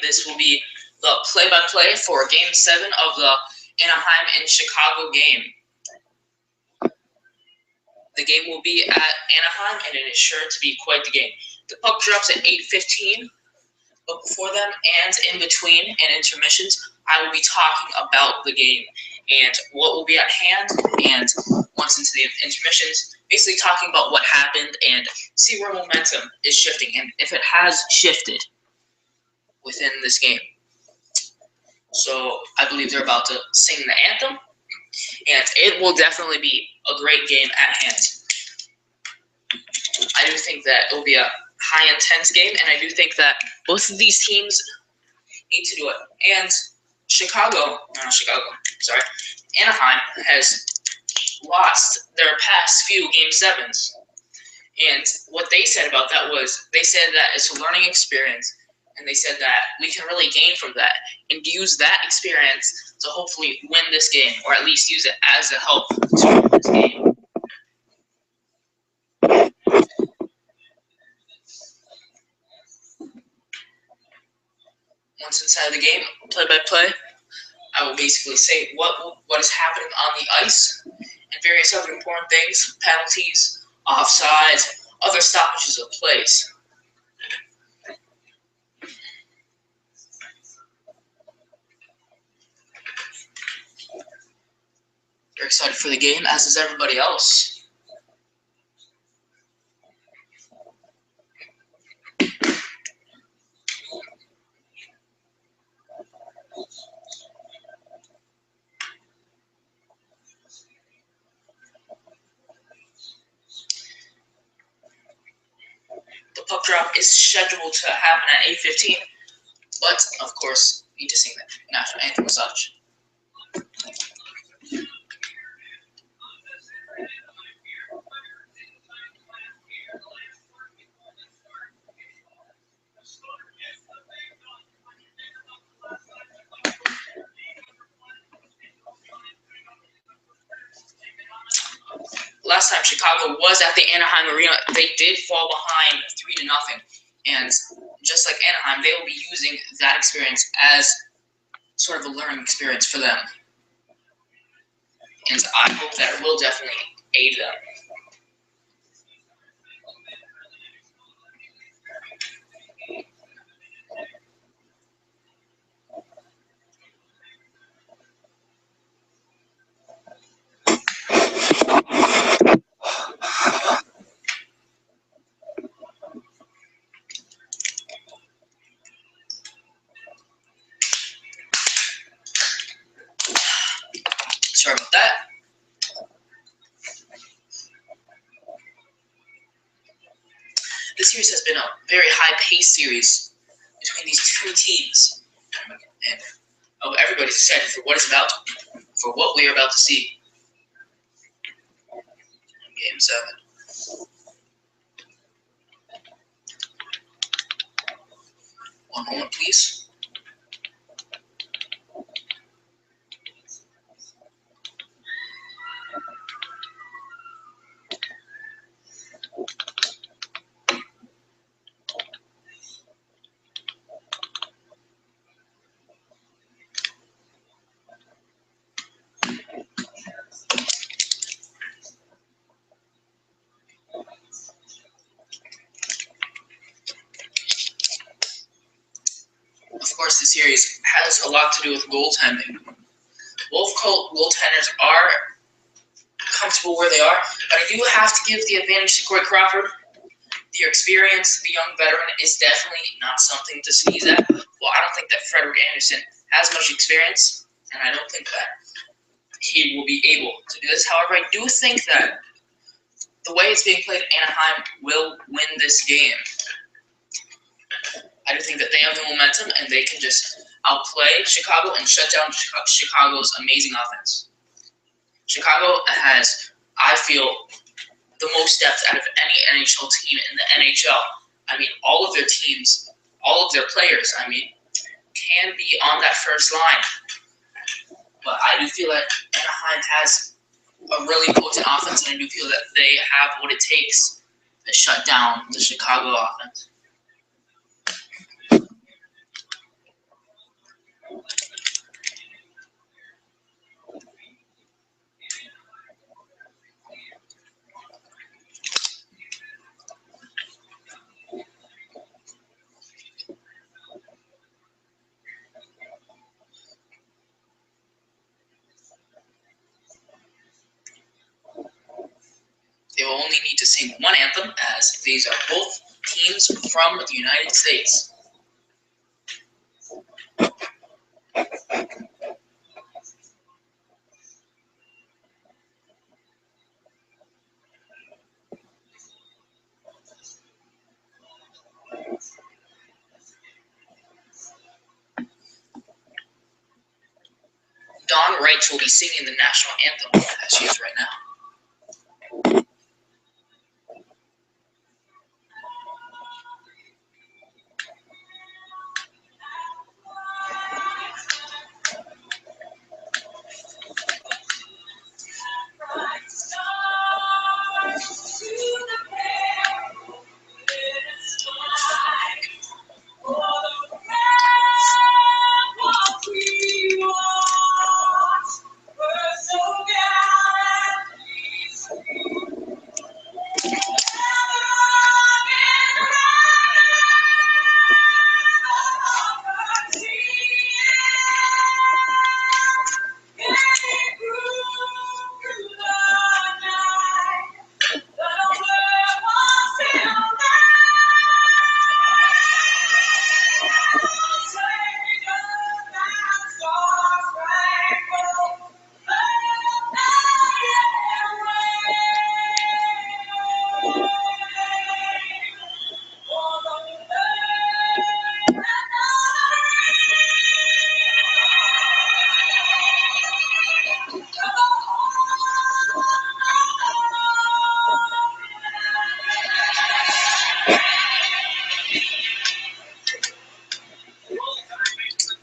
this will be the play-by-play for Game 7 of the Anaheim and Chicago game. The game will be at Anaheim, and it is sure to be quite the game. The puck drops at 8:15, but before them and in between and intermissions, I will be talking about the game and what will be at hand, and once into the intermissions, basically talking about what happened and see where momentum is shifting and if it has shifted within this game. So I believe they're about to sing the anthem, and it will definitely be a great game at hand. I do think that it will be a high intense game, and I do think that both of these teams need to do it. And Anaheim has lost their past few Game 7s. And what they said about that was, they said that it's a learning experience, and they said that we can really gain from that and use that experience to hopefully win this game, or at least use it as a help to win this game. Once inside the game, play-by-play, I will basically say what is happening on the ice and various other important things, penalties, offsides, other stoppages of plays. They're excited for the game, as is everybody else. The puck drop is scheduled to happen at 8:15, but of course, we need to sing the national anthem as such. Last time Chicago was at the Anaheim Arena, they did fall behind 3-0. And just like Anaheim, they will be using that experience as sort of a learning experience for them. And I hope that it will definitely aid them. Sorry about that. This series has been a very high-paced series between these two teams, and everybody's excited for what we are about to see in Game 7. One moment, please. Of course, the series has a lot to do with goaltending. Both goaltenders are comfortable where they are, but I do have to give the advantage to Corey Crawford. Their experience, the young veteran, is definitely not something to sneeze at. Well, I don't think that Frederik Andersen has much experience, and I don't think that he will be able to do this. However, I do think that the way it's being played, Anaheim will win this game. I do think that they have the momentum, and they can just outplay Chicago and shut down Chicago's amazing offense. Chicago has, I feel, the most depth out of any NHL team in the NHL. I mean, all of their teams, all of their players, can be on that first line. But I do feel like Anaheim has a really potent offense, and I do feel that they have what it takes to shut down the Chicago offense. only need to sing one anthem, as these are both teams from the United States. Dawn Wright will be singing the national anthem as she is right now.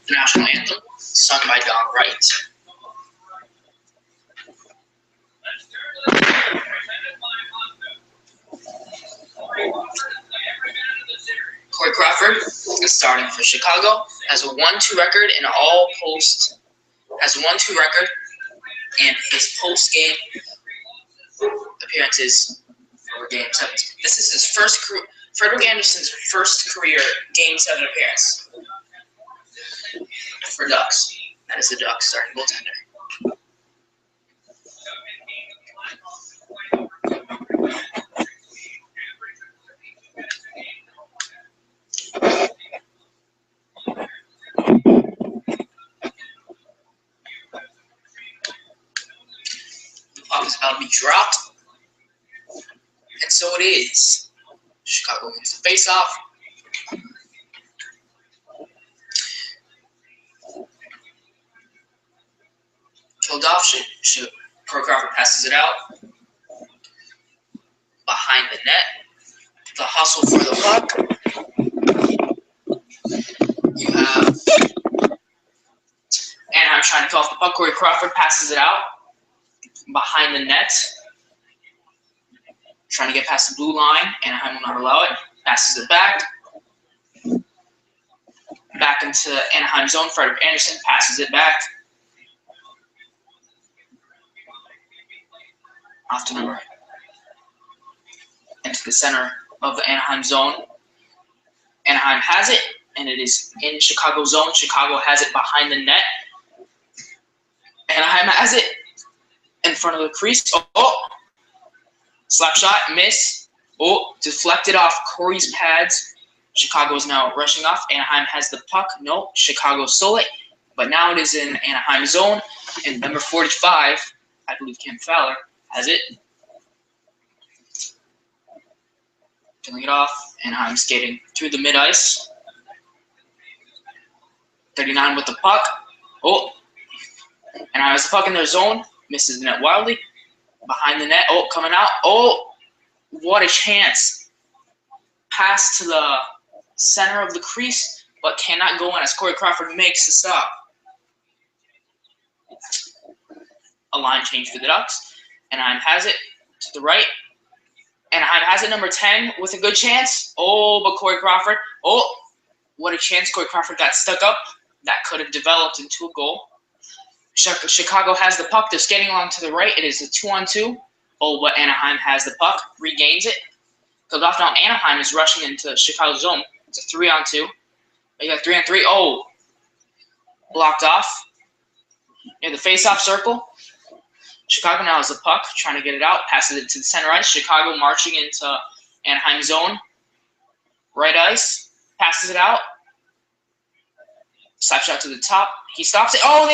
The national anthem, sung by Dawn Wright. Corey Crawford is starting for Chicago, has a 1-2 record in all post, has a 1-2 record in his post-game appearances for Game 7. This is his first, Frederick Anderson's first career Game 7 appearance for Ducks. That is the Ducks starting goaltender. The puck is about to be dropped, and so it is. Chicago wins the face-off. Killed off. Corey Crawford passes it out behind the net. The hustle for the puck. You have Anaheim trying to come off the puck. Corey Crawford passes it out behind the net. Trying to get past the blue line. Anaheim will not allow it. Passes it back. Back into Anaheim zone. Frederick Anderson passes it back. Off to the right. Into the center of the Anaheim zone. Anaheim has it, and it is in Chicago zone. Chicago has it behind the net. Anaheim has it in front of the crease. Oh! Slap shot, miss. Oh, deflected off Corey's pads. Chicago is now rushing off. Anaheim has the puck. No, Chicago stole it. But now it is in Anaheim zone. And number 45, I believe Cam Fowler, has it. Killing it off. Anaheim skating through the mid-ice. 39 with the puck. Oh. Anaheim has the puck in their zone. Misses the net wildly. Behind the net. Oh, coming out. Oh, what a chance. Pass to the center of the crease, but cannot go in as Corey Crawford makes the stop. A line change for the Ducks. Anaheim has it to the right. Anaheim has it, number 10, with a good chance. Oh, but Corey Crawford. Oh, what a chance. Corey Crawford got stuck up. That could have developed into a goal. Chicago has the puck. They're skating along to the right. It is a 2-on-2. Oh, but Anaheim has the puck. Regains it. Goes off now. Anaheim is rushing into Chicago zone. It's a 3-on-2. You got 3-on-3. Oh, blocked off. Near the face-off circle. Chicago now has the puck, trying to get it out, passes it to the center ice. Chicago marching into Anaheim zone. Right ice, passes it out. Slap shot to the top. He stops it. Oh,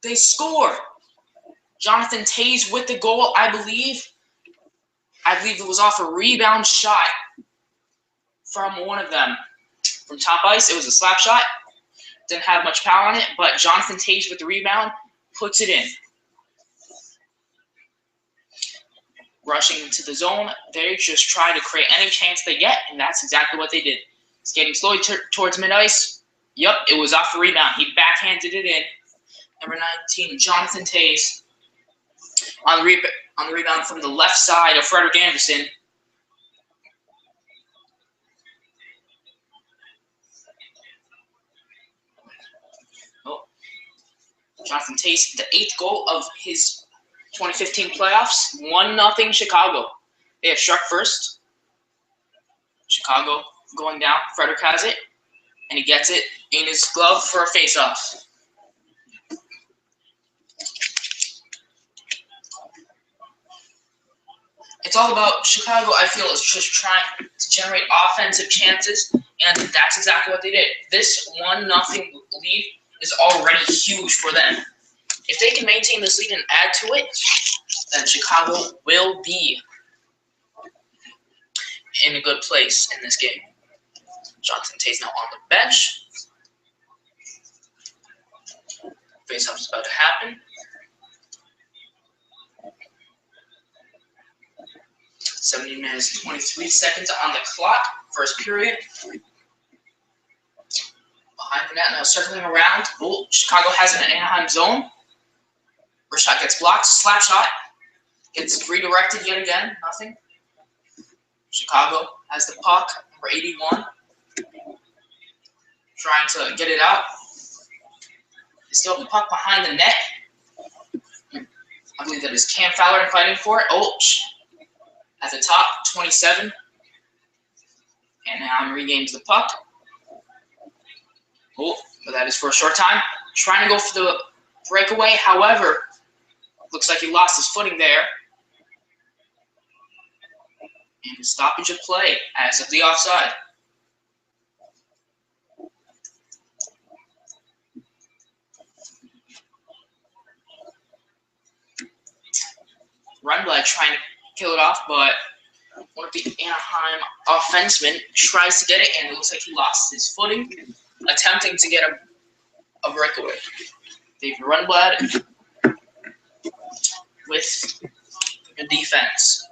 they score. Jonathan Toews with the goal, I believe. I believe it was off a rebound shot from one of them. From top ice, it was a slap shot. Didn't have much power on it, but Jonathan Toews with the rebound puts it in. Rushing into the zone, they just try to create any chance they get, and that's exactly what they did. Skating slowly towards mid-ice. Yep, it was off the rebound. He backhanded it in. Number 19, Jonathan Toews on the rebound from the left side of Frederik Andersen. Oh, Jonathan Toews, the 8th goal of his 2015 playoffs, 1-0 Chicago. They have struck first. Chicago going down. Frederik has it, and he gets it in his glove for a face-off. It's all about Chicago, I feel, is just trying to generate offensive chances, and that's exactly what they did. This 1-0 lead is already huge for them. If they can maintain this lead and add to it, then Chicago will be in a good place in this game. Jonathan Toews now on the bench. Face-off is about to happen. 70 minutes, 23 seconds on the clock. First period. Behind the net, now circling around. Oh, Chicago has an Anaheim zone. First shot gets blocked. Slap shot. Gets redirected yet again. Nothing. Chicago has the puck. Number 81. Trying to get it out. They still have the puck behind the net. I believe that is Cam Fowler fighting for it. Oh, at the top, 27. Anaheim regains the puck. Oh, but that is for a short time. Trying to go for the breakaway. However, looks like he lost his footing there. And a stoppage of play as of the offside. Rundblad trying to kill it off, but one of the Anaheim offensemen tries to get it, and it looks like he lost his footing, attempting to get a breakaway. David Rundblad with the defense.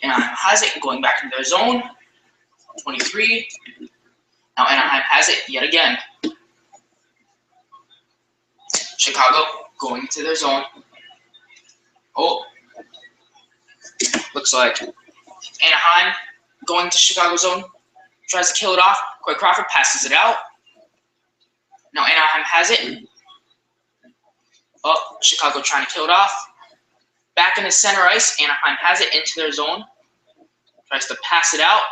Anaheim has it, going back into their zone. 23. Now Anaheim has it yet again. Chicago going into their zone. Oh, looks like Anaheim going to Chicago zone. Tries to kill it off. Corey Crawford passes it out. Now Anaheim has it. Oh, Chicago trying to kill it off. Back in the center ice, Anaheim has it into their zone. Tries to pass it out.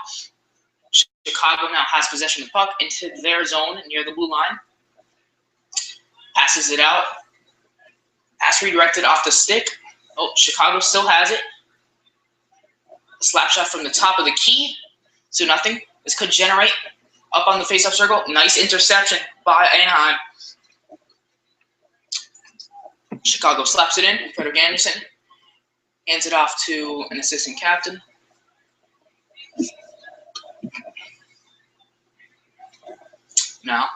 Chicago now has possession of the puck into their zone near the blue line. Passes it out. Pass redirected off the stick. Oh, Chicago still has it. A slap shot from the top of the key. 2-0. This could generate up on the faceoff circle. Nice interception by Anaheim. Chicago slaps it in. Frederik Andersen hands it off to an assistant captain. Now,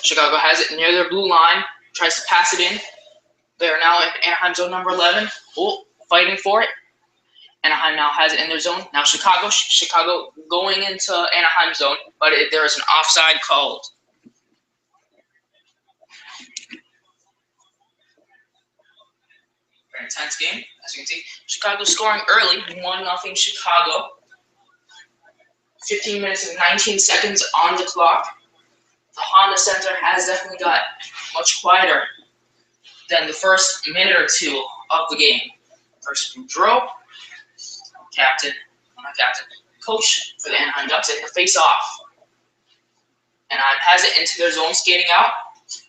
Chicago has it near their blue line. Tries to pass it in. They are now in Anaheim zone number 11. Oh, fighting for it. Anaheim now has it in their zone. Now Chicago going into Anaheim zone, but there is an offside called. Very intense game, as you can see. Chicago scoring early, 1-0 Chicago. 15 minutes and 19 seconds on the clock. The Honda Center has definitely got much quieter than the first minute or two of the game. First Boudreau, coach for the Anaheim Ducks, in the face-off. Anaheim has it into their zone, skating out.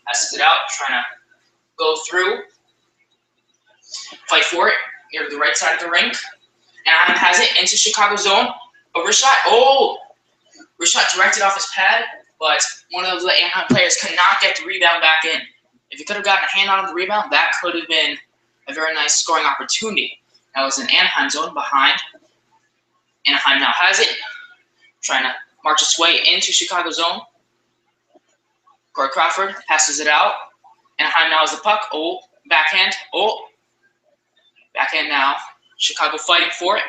Passes it out, trying to go through, fight for it near the right side of the rink. Anaheim has it into Chicago zone. A wrist shot. Oh! Wrist shot directed off his pad, but one of the Anaheim players could not get the rebound back in. If he could have gotten a hand on the rebound, that could have been a very nice scoring opportunity. That was in Anaheim zone behind. Anaheim now has it, trying to march its way into Chicago zone. Corey Crawford passes it out. Anaheim now has the puck. Oh, backhand. Oh, backhand now. Chicago fighting for it.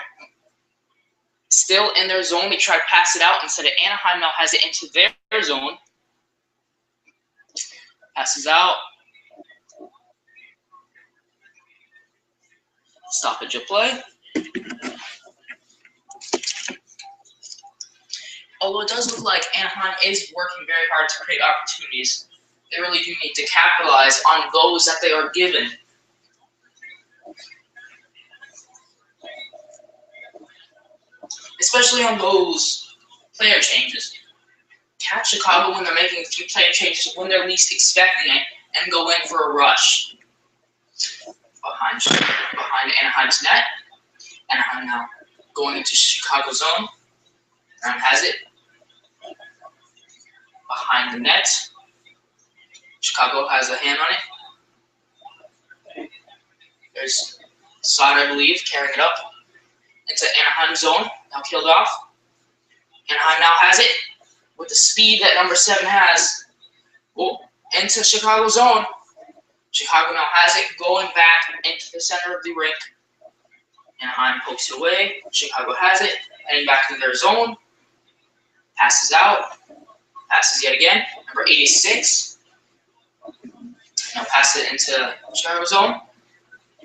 Still in their zone. They try to pass it out. Instead of Anaheim now has it into their zone. Passes out. Stoppage of play. Although it does look like Anaheim is working very hard to create opportunities, they really do need to capitalize on those that they are given. Especially on those player changes. Catch Chicago when they're making a few player changes when they're least expecting it and go in for a rush. Behind Anaheim's net. Anaheim now going into Chicago zone. Anaheim has it. Behind the net. Chicago has a hand on it. There's Sod, I believe, carrying it up into Anaheim zone. Now killed off. Anaheim now has it with the speed that number 7 has. Oh, into Chicago zone. Chicago now has it going back into the center of the rink. Anaheim pokes it away. Chicago has it, heading back to their zone. Passes out. Passes yet again. Number 86. Now pass it into Chicago zone.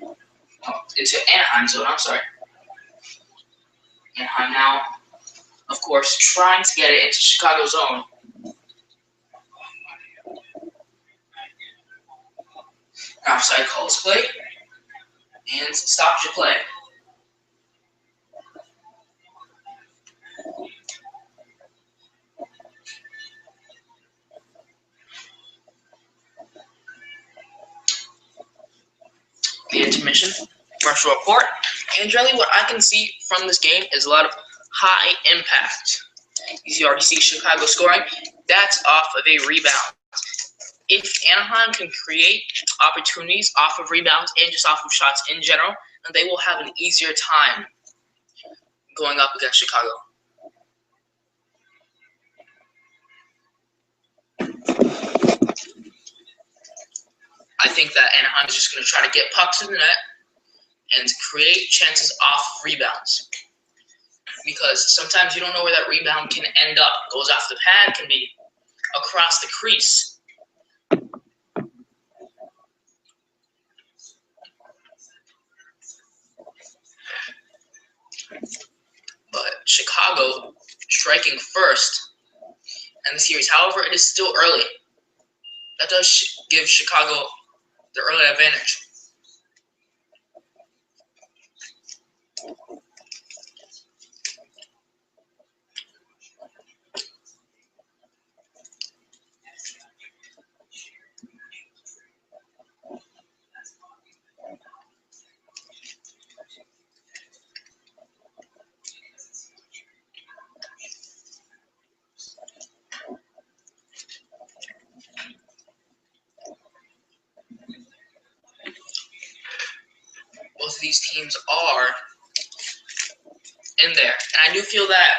Oh, into Anaheim zone, I'm sorry. Anaheim now, of course, trying to get it into Chicago zone. Offside calls play. And stops your play. The intermission, commercial report. And generally what I can see from this game is a lot of high impact. You already see Chicago scoring. That's off of a rebound. If Anaheim can create opportunities off of rebounds and just off of shots in general, then they will have an easier time going up against Chicago. I think that Anaheim is just going to try to get pucks in the net and create chances off rebounds. Because sometimes you don't know where that rebound can end up. It goes off the pad, can be across the crease. But Chicago striking first in the series. However, it is still early. That does give Chicago the early advantage. Both of these teams are in there. And I do feel that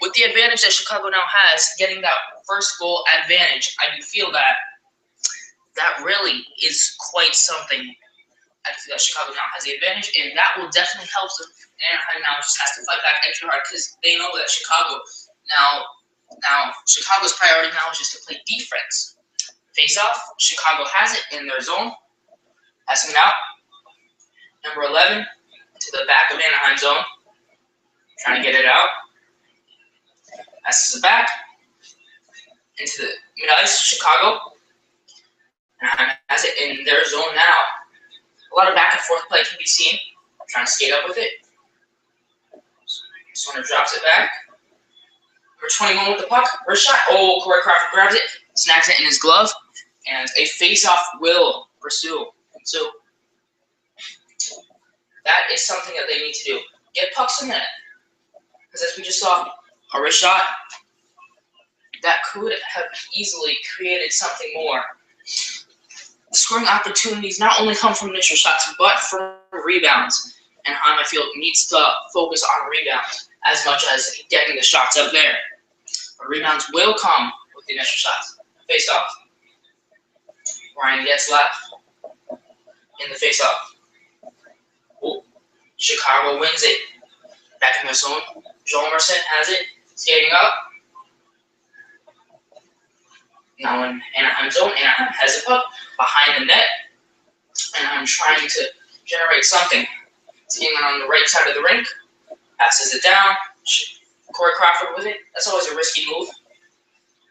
with the advantage that Chicago now has, getting that first goal advantage, I do feel that that really is quite something. I feel that Chicago now has the advantage, and that will definitely help them. Anaheim now just has to fight back extra hard because they know that Chicago now Chicago's priority now is just to play defense. Face off, Chicago has it in their zone. Passing it out. Number 11 to the back of Anaheim zone. Trying to get it out. Passes it back. Into the mid-ice, Chicago. Anaheim has it in their zone now. A lot of back and forth play can be seen. Trying to skate up with it. Swinner drops it back. Number 21 with the puck. First shot. Oh, Corey Crawford grabs it. Snags it in his glove. And a face-off will pursue. So that is something that they need to do. Get pucks in the net. Because as we just saw, a wrist shot, that could have easily created something more. Scoring opportunities not only come from initial shots, but from rebounds. And I feel needs to focus on rebounds as much as getting the shots up there. But rebounds will come with the initial shots. Face off. Ryan gets left in the face off. Oh, Chicago wins it. Back in their zone. Joel Emerson has it. Skating up. Now in Anaheim zone, Anaheim has the puck behind the net. Anaheim trying to generate something. Seeing it on the right side of the rink. Passes it down. Corey Crawford with it. That's always a risky move.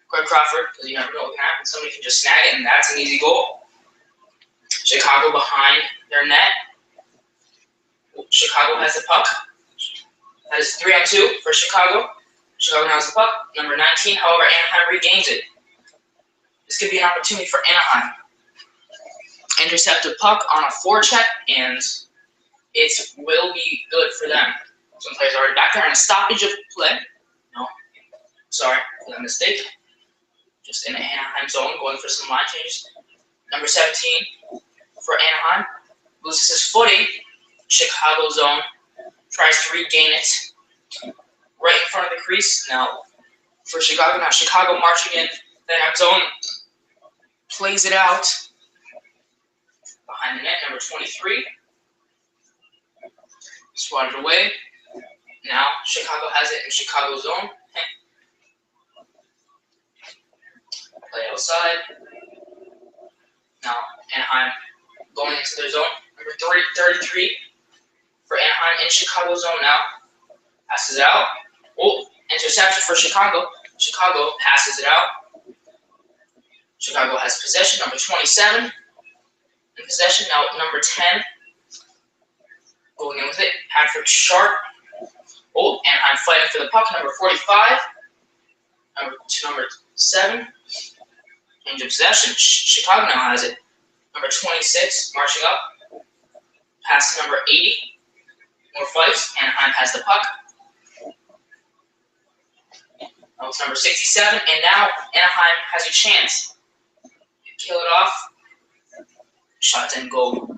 Corey Crawford, because you never know what can happen. Somebody can just snag it, and that's an easy goal. Chicago behind their net. Chicago has the puck. That is 3-on-2 for Chicago. Chicago now has the puck. Number 19, however, Anaheim regains it. This could be an opportunity for Anaheim. Intercept a puck on a forecheck, and it will be good for them. Some players are already back there, and a stoppage of play. No, sorry for that mistake. Just in the Anaheim zone, going for some line changes. Number 17 for Anaheim loses his footing. Chicago zone tries to regain it right in front of the crease. Now for Chicago, Chicago marching in the Anaheim zone, plays it out behind the net. Number 23 swatted away. Now Chicago has it in Chicago zone. Play outside. Now Anaheim going into their zone. Number 33 for Anaheim in Chicago zone now. Passes it out. Oh, interception for Chicago. Chicago passes it out. Chicago has possession. Number 27 in possession. Now number 10 going in with it. Patrick Sharp. Oh, Anaheim fighting for the puck. Number 45. Number 7. Change of possession. Chicago now has it. Number 26 marching up. Pass to number 80. More fights. Anaheim has the puck. That was number 67. And now Anaheim has a chance. Kill it off. Shot didn't go.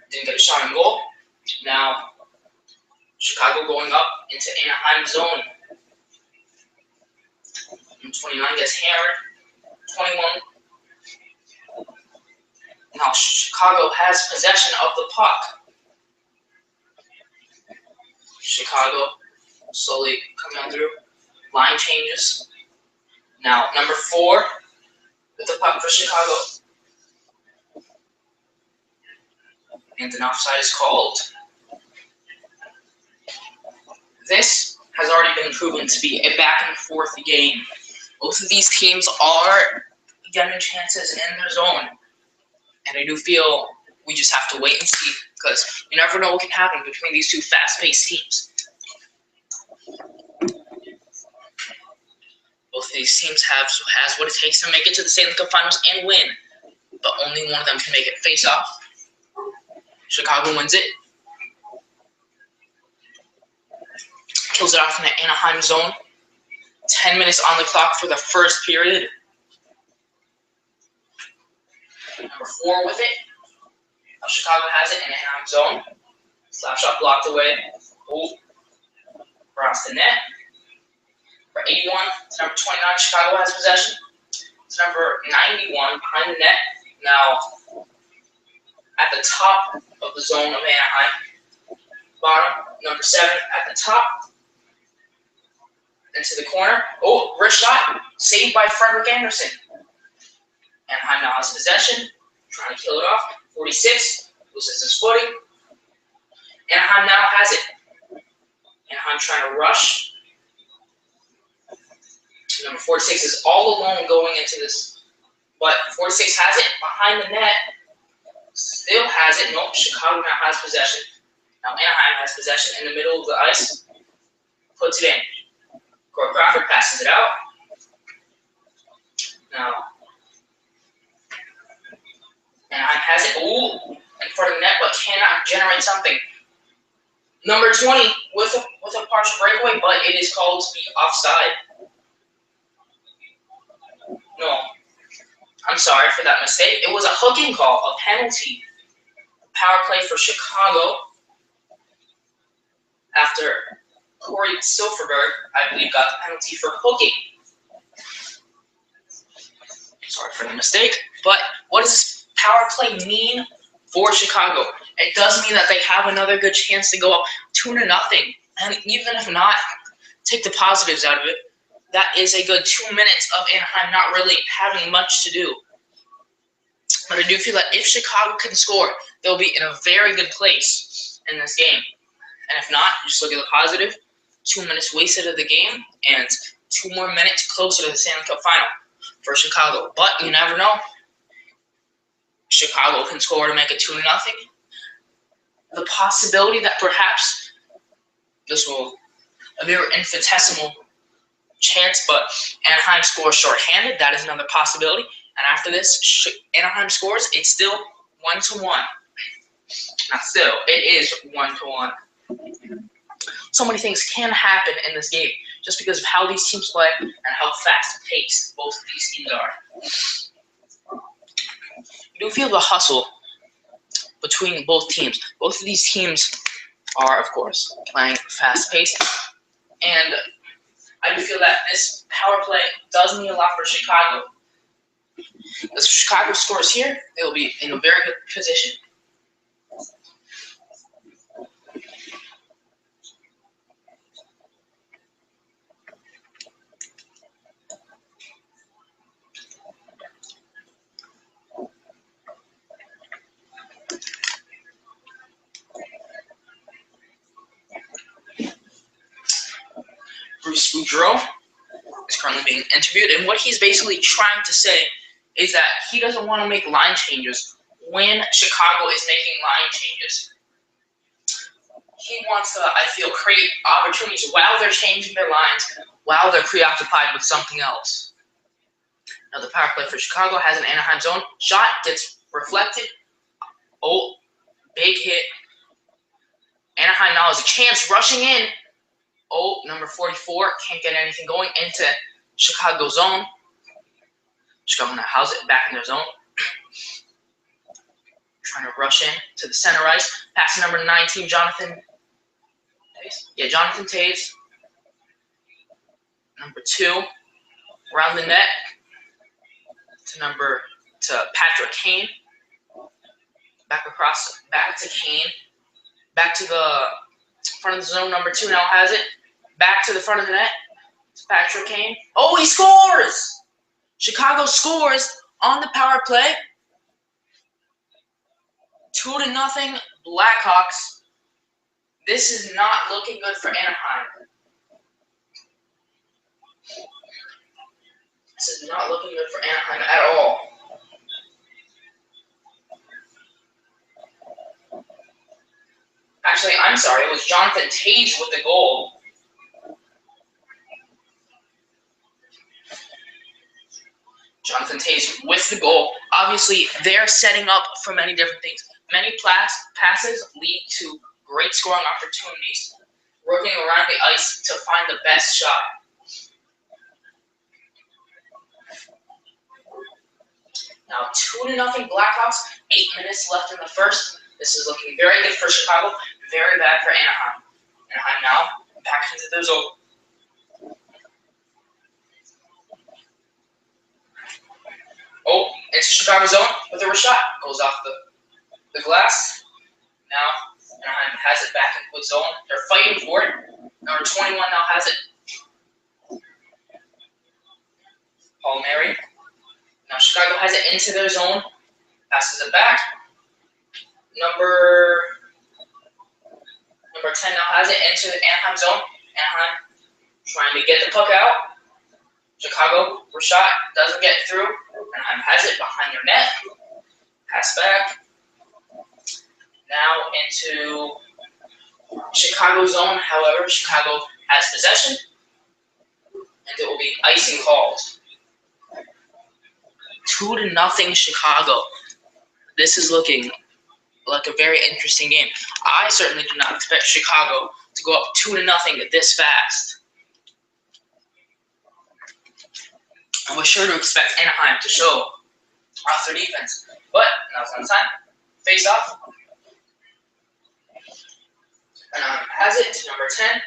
Didn't get a shot on goal. Now Chicago going up into Anaheim zone. And 29 gets hammered. 21. Now Chicago has possession of the puck. Chicago slowly coming on through. Line changes. Now number 4 with the puck for Chicago. And an offside is called. This has already been proven to be a back and forth game. Both of these teams are getting chances in their zone. And I do feel we just have to wait and see, because you never know what can happen between these two fast-paced teams. Both of these teams has what it takes to make it to the Stanley Cup Finals and win, but only one of them can make it face-off. Chicago wins it. Kills it off in the Anaheim zone. 10 minutes on the clock for the first period. Number 4 with it. Chicago has it in Anaheim zone. Slap shot blocked away. Oh, across the net. For 81, it's number 29. Chicago has possession. It's number 91 behind the net. Now, at the top of the zone of Anaheim. Bottom, number 7 at the top. Into the corner. Oh, wrist shot. Saved by Frederick Anderson. Anaheim now has possession. Trying to kill it off. 46. Loses his footing. Anaheim now has it. Anaheim trying to rush. Number 46 is all alone going into this. But 46 has it behind the net. Still has it. Nope. Chicago now has possession. Now Anaheim has possession in the middle of the ice. Puts it in. Corey Crawford passes it out. Now Anaheim has it. Ooh, in front of the net, but cannot generate something. Number 20 with a partial breakaway, but it is called to be offside. No, I'm sorry for that mistake. It was a hooking call, a penalty. Power play for Chicago after Corey Silverberg, I believe, got the penalty for hooking. Sorry for the mistake. But what does this power play mean for Chicago? It does mean that they have another good chance to go up 2-0. And even if not, take the positives out of it. That is a good 2 minutes of Anaheim not really having much to do. But I do feel that if Chicago can score, they'll be in a very good place in this game. And if not, just look at the positive. 2 minutes wasted of the game and 2 more minutes closer to the Stanley Cup final for Chicago. But you never know. Chicago can score to make it 2-0. The possibility that perhaps this will a very infinitesimal chance, but Anaheim scores shorthanded. That is another possibility. And after this, Anaheim scores. It's still 1-1. Now, still, it is 1-1. So many things can happen in this game just because of how these teams play and how fast-paced both of these teams are. You do feel the hustle between both teams. Both of these teams are, of course, playing fast-paced. And I do feel that this power play does mean a lot for Chicago. As Chicago scores here, they will be in a very good position. Bruce Boudreau is currently being interviewed, and what he's basically trying to say is that he doesn't want to make line changes when Chicago is making line changes. He wants to, I feel, create opportunities while they're changing their lines, while they're preoccupied with something else. Now the power play for Chicago has an Anaheim zone. Shot gets reflected. Oh, big hit. Anaheim now has a chance rushing in. Oh, number 44 can't get anything going into Chicago zone. Chicago now has it back in their zone. Trying to rush in to the center ice. Pass to number 19, Jonathan Toews. Yeah, Jonathan Toews. Number 2, around the net to Patrick Kane. Back across, back to Kane. Back to the front of the zone. Number 2 now has it. Back to the front of the net. It's Patrick Kane. Oh, he scores! Chicago scores on the power play. 2-0 Blackhawks. This is not looking good for Anaheim. This is not looking good for Anaheim at all. Actually, I'm sorry. It was Jonathan Toews with the goal. Jonathan Toews with the goal. Obviously, they're setting up for many different things. Many passes lead to great scoring opportunities, working around the ice to find the best shot. Now, 2-0 Blackhawks. 8 minutes left in the first. This is looking very good for Chicago, very bad for Anaheim. Anaheim now back into their zone. Oh, it's Chicago zone with a shot. Goes off the glass. Now Anaheim has it back into the zone. They're fighting for it. Number 21 now has it. Paul Mary. Now Chicago has it into their zone. Passes it back. Number 10 now has it into the Anaheim zone. Anaheim trying to get the puck out. Chicago, shot, doesn't get through. Anaheim has it behind their net. Pass back. Now into Chicago zone. However, Chicago has possession. And it will be icing called. 2-0 Chicago. this is looking like a very interesting game. I certainly did not expect Chicago to go up 2-0 this fast. I was sure to expect Anaheim to show off their defense, but now it's on time. Face off. Anaheim has it to number 10,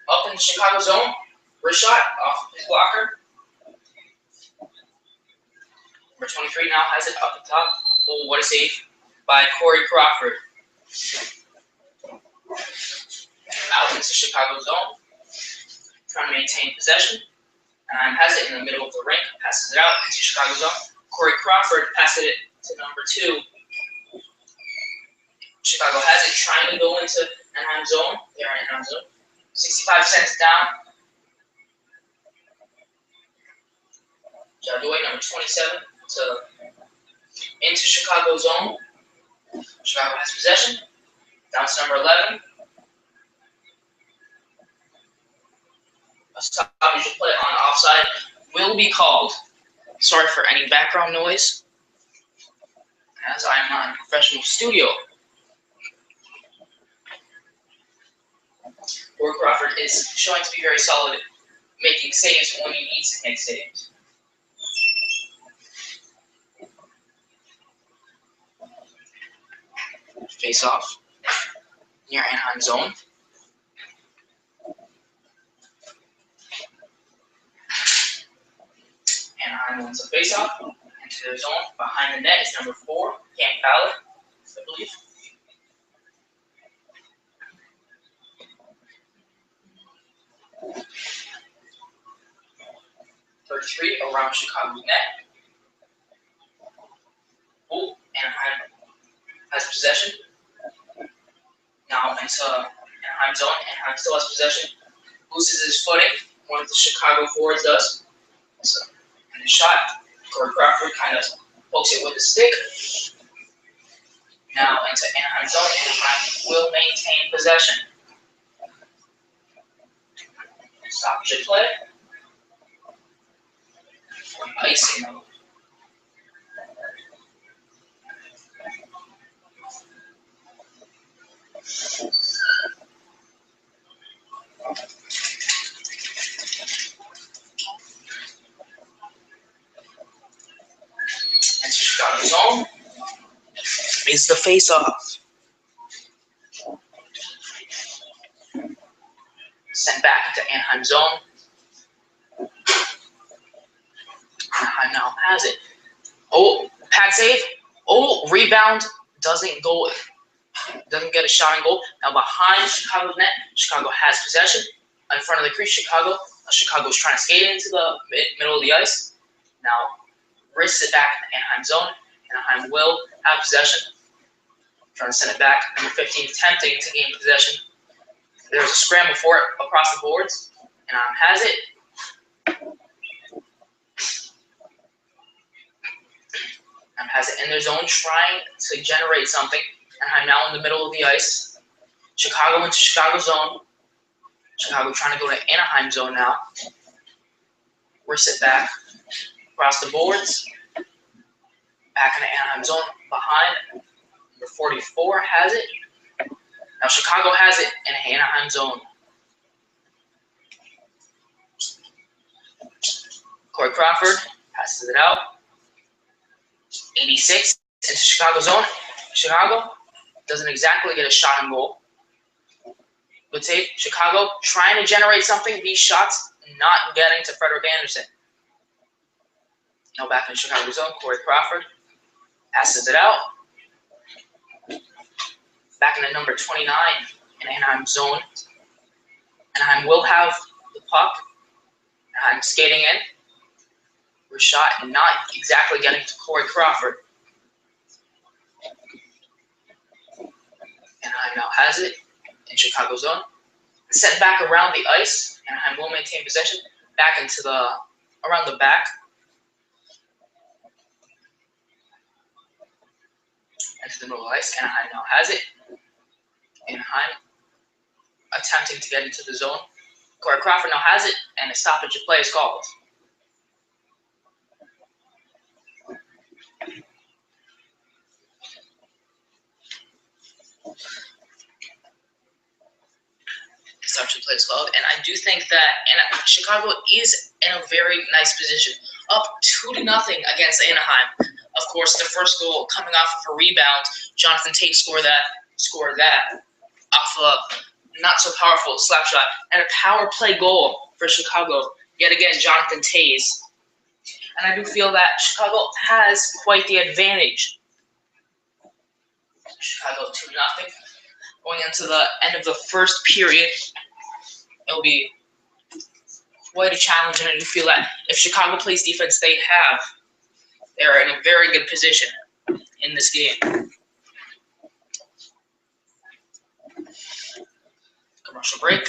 up in the Chicago zone. Wrist shot off his blocker. Number 23 now has it up the top. Oh, what a save by Corey Crawford. Out into Chicago zone. Trying to maintain possession. Has it in the middle of the ring. Passes it out into Chicago zone. Corey Crawford passes it to number 2. Chicago has it, trying to go into Anaheim zone. They're in Anaheim zone. 65 cents down. Jadway, number 27, into Chicago zone. Chicago has possession. Down to number 11. A stoppage play on offside will be called. Sorry for any background noise, as I am not in a professional studio. Corey Crawford is showing to be very solid, making saves when he needs to make saves. Face off near Anaheim zone. Anaheim wins a face off into their zone. Behind the net is number 4, Cam Fowler, I believe. .33 around Chicago's net. Oh, Anaheim has possession. Now into Anaheim zone. Anaheim still has possession. Loses his footing. One of the Chicago forwards does. So, and the shot. Corey Crawford kind of pokes it with a stick. Now into Anaheim zone. Anaheim will maintain possession. Stoppage play. Icing. And Chicago zone is the face-off. Sent back to Anaheim zone. Anaheim now has it. Oh, pad save. Oh, rebound. Doesn't go. Doesn't get a shot on goal. Now behind Chicago's net, Chicago has possession. In front of the crease, Chicago's trying to skate into the middle of the ice. Now wrists it back in the Anaheim zone. Anaheim will have possession. Trying to send it back. Number 15 attempting to gain possession. There's a scramble for it across the boards. Anaheim has it. Anaheim has it in their zone, trying to generate something. Anaheim now in the middle of the ice. Chicago into Chicago zone. Chicago trying to go to Anaheim zone now. Wrist it back across the boards. Back in the Anaheim zone. Behind. Number 44 has it. Now Chicago has it in Anaheim zone. Corey Crawford passes it out. 86 into Chicago zone. Chicago doesn't exactly get a shot on goal. Good save. Chicago trying to generate something. These shots not getting to Frederik Andersen. Now back in Chicago zone. Corey Crawford passes it out. Back in the number 29 in Anaheim zone. Anaheim will have the puck. Anaheim skating in. Wrist shot and not exactly getting to Corey Crawford. Anaheim now has it in Chicago zone. Sent back around the ice. Anaheim will maintain possession. Back into around the back. Into the middle of the ice. Anaheim now has it. Anaheim attempting to get into the zone. Corey Crawford now has it, and a stoppage of play is called. Essentially plays club, and I do think that Chicago is in a very nice position, up 2-0 against Anaheim. Of course, the first goal coming off of a rebound. Jonathan Tate scored that off a not so powerful slap shot, and a power play goal for Chicago. Yet again, Jonathan Tate. And I do feel that Chicago has quite the advantage. Chicago 2-0. Going into the end of the first period, it'll be quite a challenge, and I do feel that if Chicago plays defense, they're in a very good position in this game. Commercial break.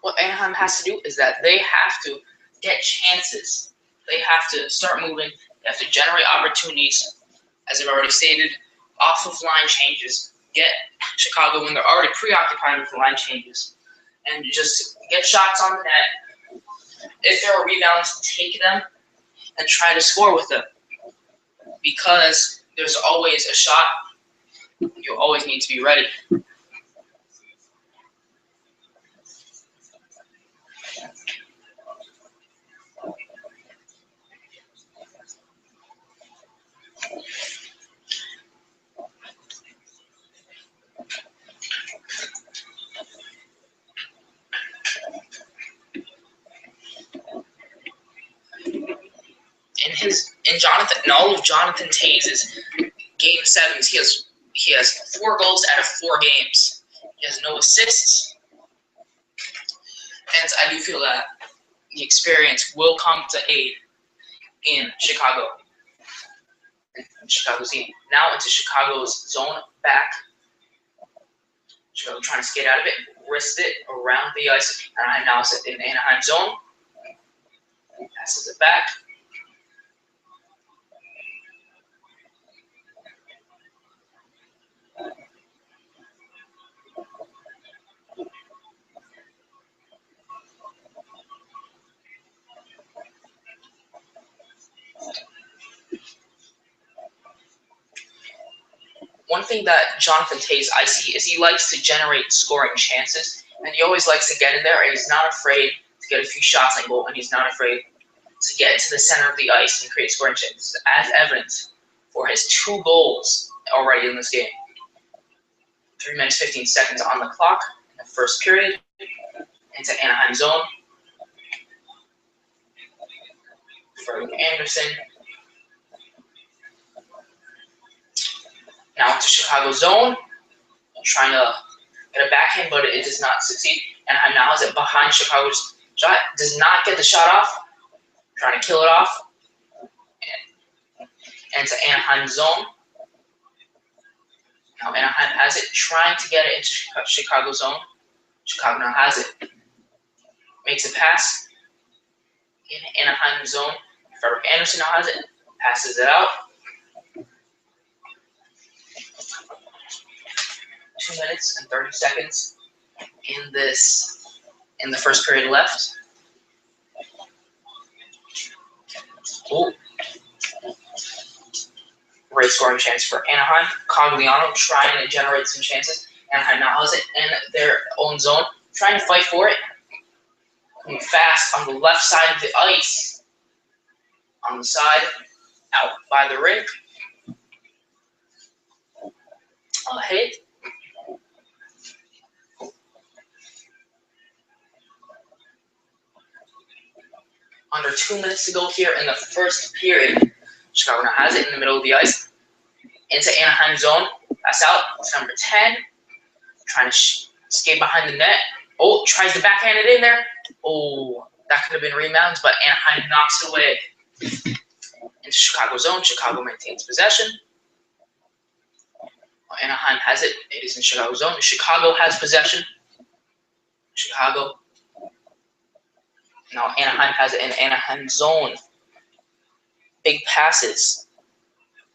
What Anaheim has to do is that they have to get chances. They have to start moving. They have to generate opportunities, as I've already stated, off of line changes. Get Chicago when they're already preoccupied with the line changes, and just get shots on the net. If there are rebounds, take them and try to score with them. Because there's always a shot, you always need to be ready. In all of Jonathan Taze's game sevens, he has 4 goals out of 4 games. He has no assists, and I do feel that the experience will come to aid in Chicago. Chicago's team now into Chicago's zone back. Chicago trying to skate out of it, wrist it around the ice, and now it's in Anaheim zone. Passes it back. One thing that Jonathan Taze I see is he likes to generate scoring chances, and he always likes to get in there, and he's not afraid to get a few shots on goal, and he's not afraid to get to the center of the ice and create scoring chances, as evidence for his 2 goals already in this game. 3 minutes, 15 seconds on the clock in the first period. Into Anaheim zone. For Anderson. Now into Chicago zone. Trying to get a backhand, but it does not succeed. Anaheim now has it behind Chicago's shot. Does not get the shot off. Trying to kill it off. And to Anaheim zone. Now Anaheim has it, trying to get it into Chicago zone. Chicago now has it. Makes a pass in Anaheim zone. Frederick Anderson now has it. Passes it out. 2 minutes and 30 seconds in the first period left. Oh. Great scoring chance for Anaheim. Cogliano trying to generate some chances. Anaheim now has it in their own zone, trying to fight for it. Coming fast on the left side of the ice. On the side, out by the rink. A hit. Under 2 minutes to go here in the first period. Chicago now has it in the middle of the ice. Into Anaheim zone. Pass out. It's number 10. Trying to skate behind the net. Oh, tries to backhand it in there. Oh, that could have been rebounds, but Anaheim knocks it away. Into Chicago zone. Chicago maintains possession. Anaheim has it. It is in Chicago zone. Chicago has possession. Chicago. Now Anaheim has it in Anaheim zone. Big passes.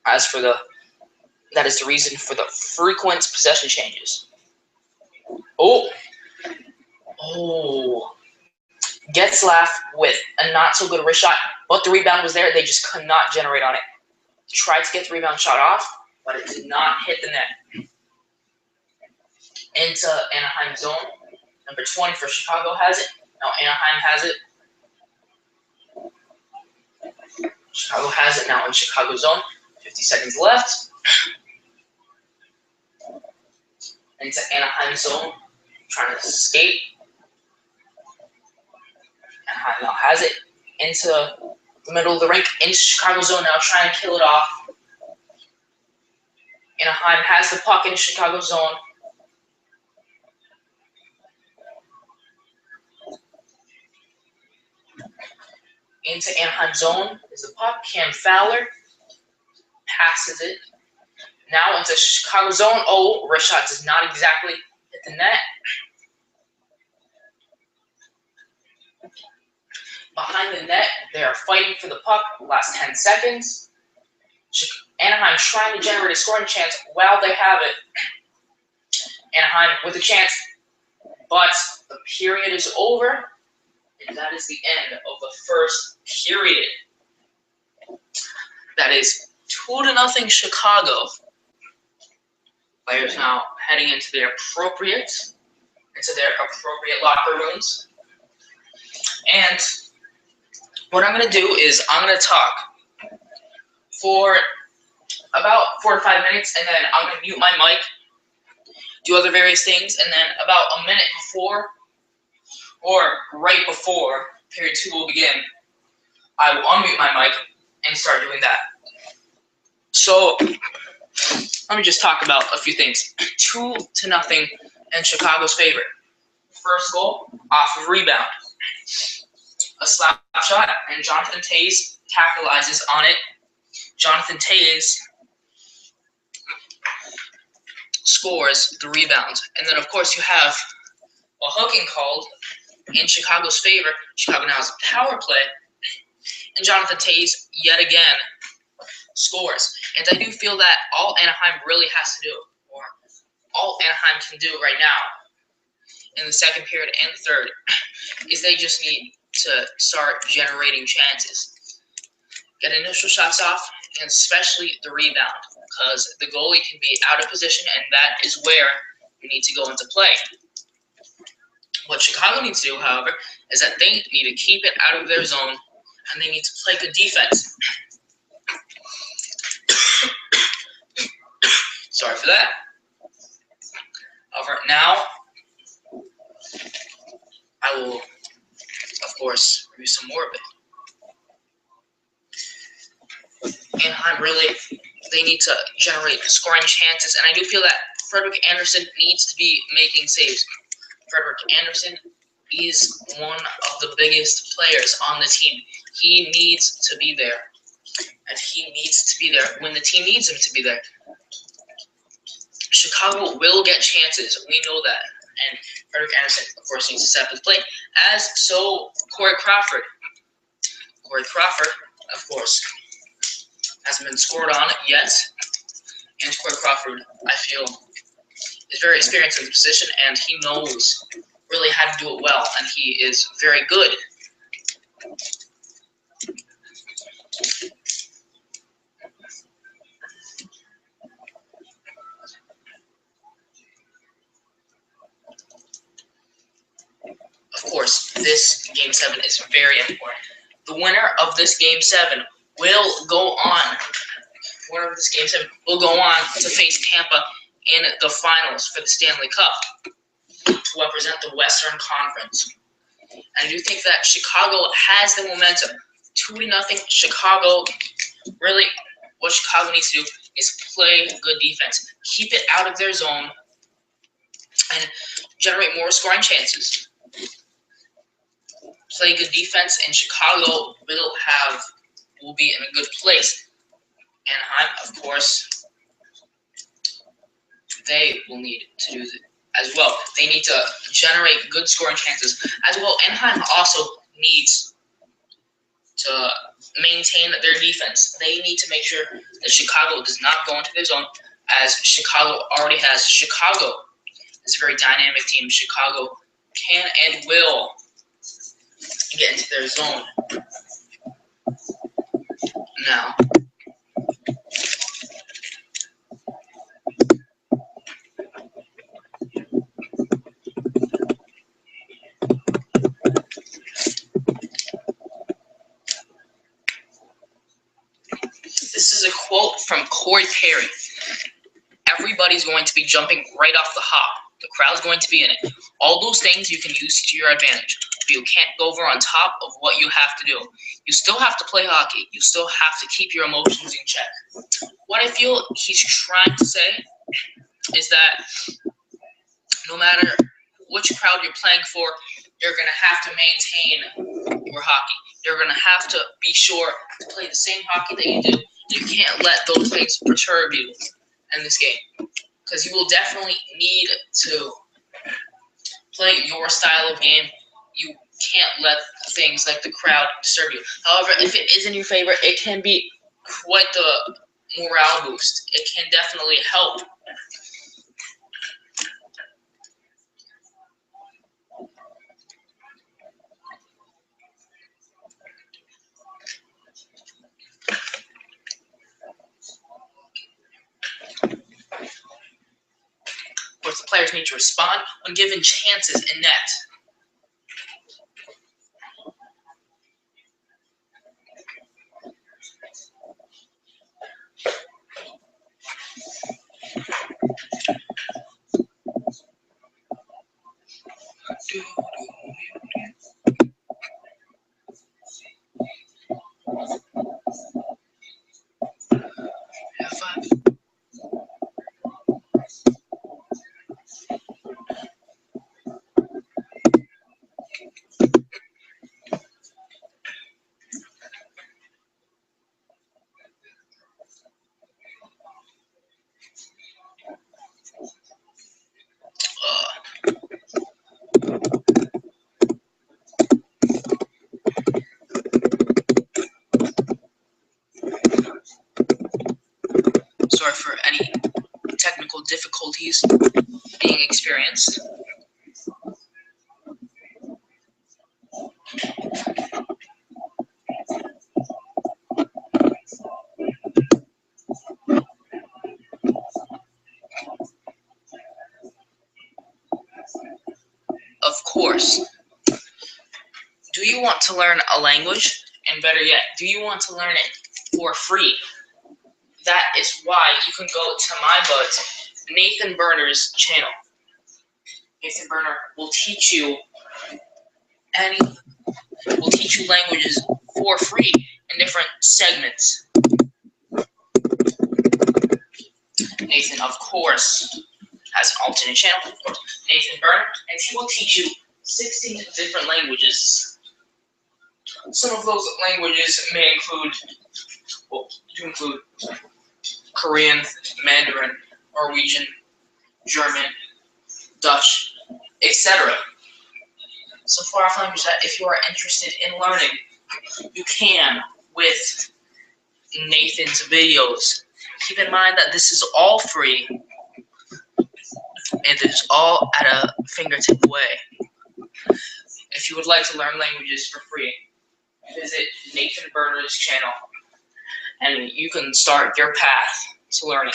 That is the reason for the frequent possession changes. Oh, Oh, Getzlaff with a not so good wrist shot, but the rebound was there. They just could not generate on it. Tried to get the rebound shot off, but it did not hit the net. Into Anaheim zone. Number 20 for Chicago has it. Now Anaheim has it. Chicago has it now in Chicago zone. 50 seconds left. Into Anaheim zone. Trying to escape. Anaheim now has it. Into the middle of the rink. Into Chicago zone now. Trying to kill it off. Anaheim has the puck in Chicago zone. Into Anaheim zone is the puck. Cam Fowler passes it. Now into Chicago zone. Oh, wrist shot does not exactly hit the net. Behind the net, they are fighting for the puck. Last 10 seconds. Anaheim trying to generate a scoring chance while they have it. Anaheim with a chance, but the period is over, and that is the end of the first period. That is 2-0 Chicago. Players now heading into their appropriate locker rooms. And what I'm going to do is I'm going to talk for about 4 to 5 minutes, and then I'm going to mute my mic, do other various things, and then about a minute before or right before period 2 will begin, I will unmute my mic and start doing that. So let me just talk about a few things. 2-0 in Chicago's favor. First goal off of rebound. A slap shot, and Jonathan Toews capitalizes on it. Jonathan Toews scores the rebound. And then, of course, you have a hooking called in Chicago's favor. Chicago now has a power play. And Jonathan Toews, yet again, scores. And I do feel that all Anaheim really has to do, or all Anaheim can do right now in the second period and the third, is they just need to start generating chances. Get initial shots off, and especially the rebound, because the goalie can be out of position, and that is where you need to go into play. What Chicago needs to do, however, is that they need to keep it out of their zone, and they need to play good defense. Sorry for that. However, now I will, of course, review some more of it. Anaheim really, they need to generate scoring chances, and I do feel that Frederik Andersen needs to be making saves. Frederik Andersen is one of the biggest players on the team. He needs to be there, and he needs to be there when the team needs him to be there. Chicago will get chances. We know that. And Frederik Andersen, of course, needs to set up his play, as so Corey Crawford. Corey Crawford, of course, hasn't been scored on yet. And Corey Crawford, I feel, is very experienced in the position, and he knows really how to do it well, and he is very good. Of course, this Game 7 is very important. The winner of this Game 7 will go on. The winner of this Game 7 will go on to face Tampa in the finals for the Stanley Cup to represent the Western Conference. And I do think that Chicago has the momentum. 2-0 Chicago. Really, what Chicago needs to do is play good defense. Keep it out of their zone and generate more scoring chances. Play good defense, and Chicago will be in a good place. Anaheim, of course, they will need to do as well. They need to generate good scoring chances as well. Anaheim also needs to maintain their defense. They need to make sure that Chicago does not go into their zone, as Chicago already has. Chicago is a very dynamic team. Chicago can and will get into their zone. Now, this is a quote from Corey Perry. Everybody's going to be jumping right off the hop. The crowd's going to be in it. All those things you can use to your advantage. But you can't go over on top of what you have to do. You still have to play hockey. You still have to keep your emotions in check. What I feel he's trying to say is that no matter which crowd you're playing for, you're going to have to maintain your hockey. You're going to have to be sure to play the same hockey that you do. You can't let those things perturb you in this game, because you will definitely need to play your style of game. You can't let things like the crowd disturb you. However, if it is in your favor, it can be quite the morale boost. It can definitely help. Of course, the players need to respond when given chances in net. Have fun. Sorry for any technical difficulties being experienced. Of course, do you want to learn a language? And better yet, do you want to learn it for free? That is why you can go to my bud's Nathan Berner's channel. Nathan Berner will teach you languages for free in different segments. Nathan, of course, has an alternate channel, of course, Nathan Berner, and he will teach you 16 different languages. Some of those languages may include Korean, Mandarin, Norwegian, German, Dutch, etc. So far off language that if you are interested in learning, you can with Nathan's videos. Keep in mind that this is all free. It is all at a fingertip away. If you would like to learn languages for free, visit Nathan Berner's channel, and you can start your path to learning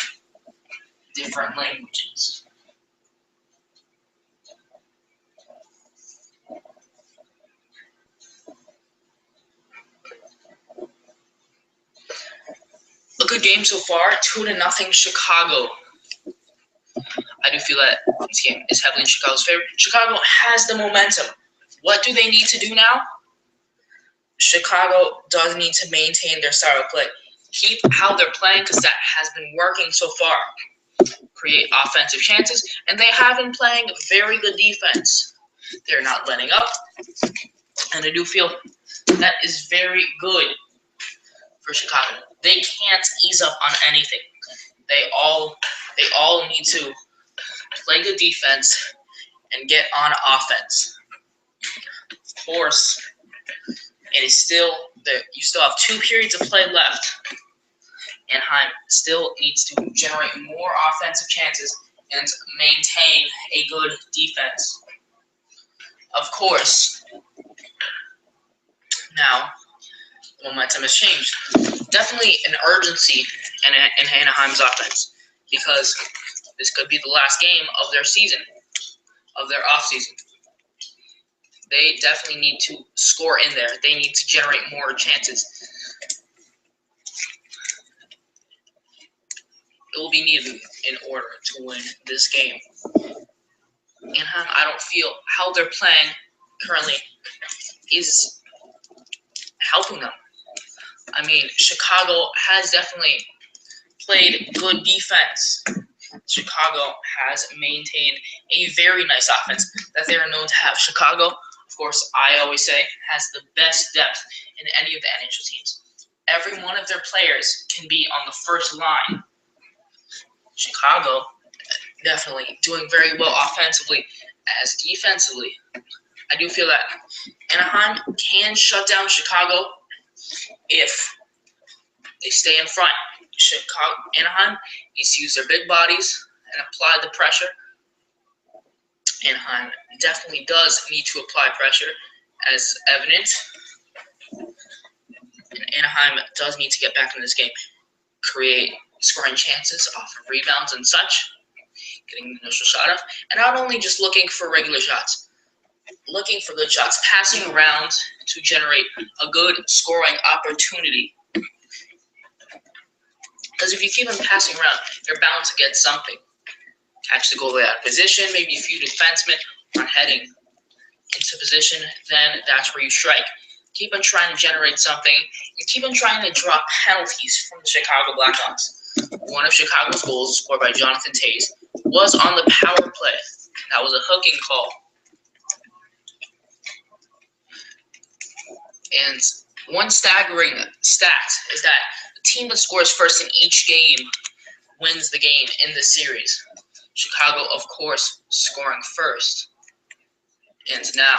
different languages. A good game so far, 2-0 Chicago. I do feel that this game is heavily in Chicago's favor. Chicago has the momentum. What do they need to do now? Chicago does need to maintain their style of play. Keep how they're playing, because that has been working so far. Create offensive chances, and they have been playing very good defense. They're not letting up, and I do feel that is very good for Chicago. They can't ease up on anything. They all need to play good defense and get on offense. Of course, it is still there. You still have 2 periods of play left. Anaheim still needs to generate more offensive chances and maintain a good defense. Of course, now the momentum has changed. Definitely an urgency in Anaheim's offense, because this could be the last game of their season, of their offseason. They definitely need to score in there. They need to generate more chances. It will be needed in order to win this game. Anaheim, I don't feel how they're playing currently is helping them. I mean, Chicago has definitely played good defense. Chicago has maintained a very nice offense that they are known to have. Chicago, of course, I always say, has the best depth in any of the NHL teams. Every one of their players can be on the first line. Chicago definitely doing very well offensively as defensively. I do feel that Anaheim can shut down Chicago if they stay in front. Anaheim needs to use their big bodies and apply the pressure. Anaheim definitely does need to apply pressure, as evident. And Anaheim does need to get back in this game, create scoring chances off of rebounds and such, getting the initial shot off, and not only just looking for regular shots, looking for good shots, passing around to generate a good scoring opportunity. Because if you keep on passing around, you're bound to get something. Catch the goalie out of position, maybe a few defensemen are heading into position, then that's where you strike. Keep on trying to generate something, and keep on trying to draw penalties from the Chicago Blackhawks. One of Chicago's goals, scored by Jonathan Toews, was on the power play. That was a hooking call. And one staggering stat is that the team that scores first in each game wins the game in the series. Chicago, of course, scoring first. And now,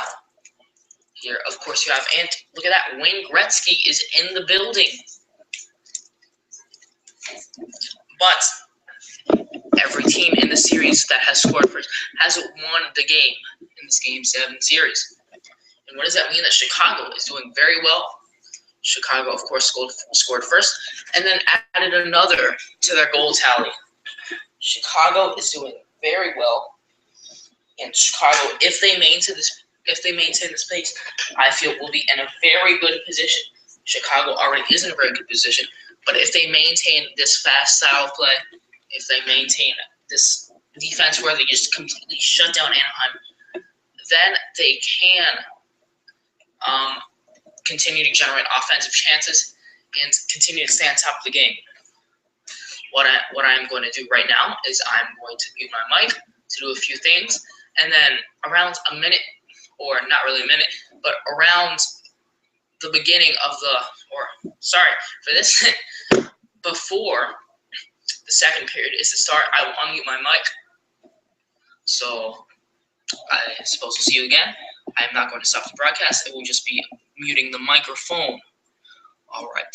here, of course, you have, and look at that, Wayne Gretzky is in the building. But every team in the series that has scored first has won the game in this Game 7 series. And what does that mean? That Chicago is doing very well. Chicago, of course, scored first, and then added another to their goal tally. Chicago is doing very well, and Chicago, if they maintain this pace, I feel will be in a very good position. Chicago already is in a very good position, but if they maintain this fast style of play, if they maintain this defense where they just completely shut down Anaheim, then they can continue to generate offensive chances and continue to stay on top of the game. What I'm going to do right now is I'm going to mute my mic to do a few things, and then around a minute, or not really a minute, but around the beginning of before the second period is to start, I will unmute my mic. So I suppose we'll see you again. I am not going to stop the broadcast. It will just be muting the microphone. All right.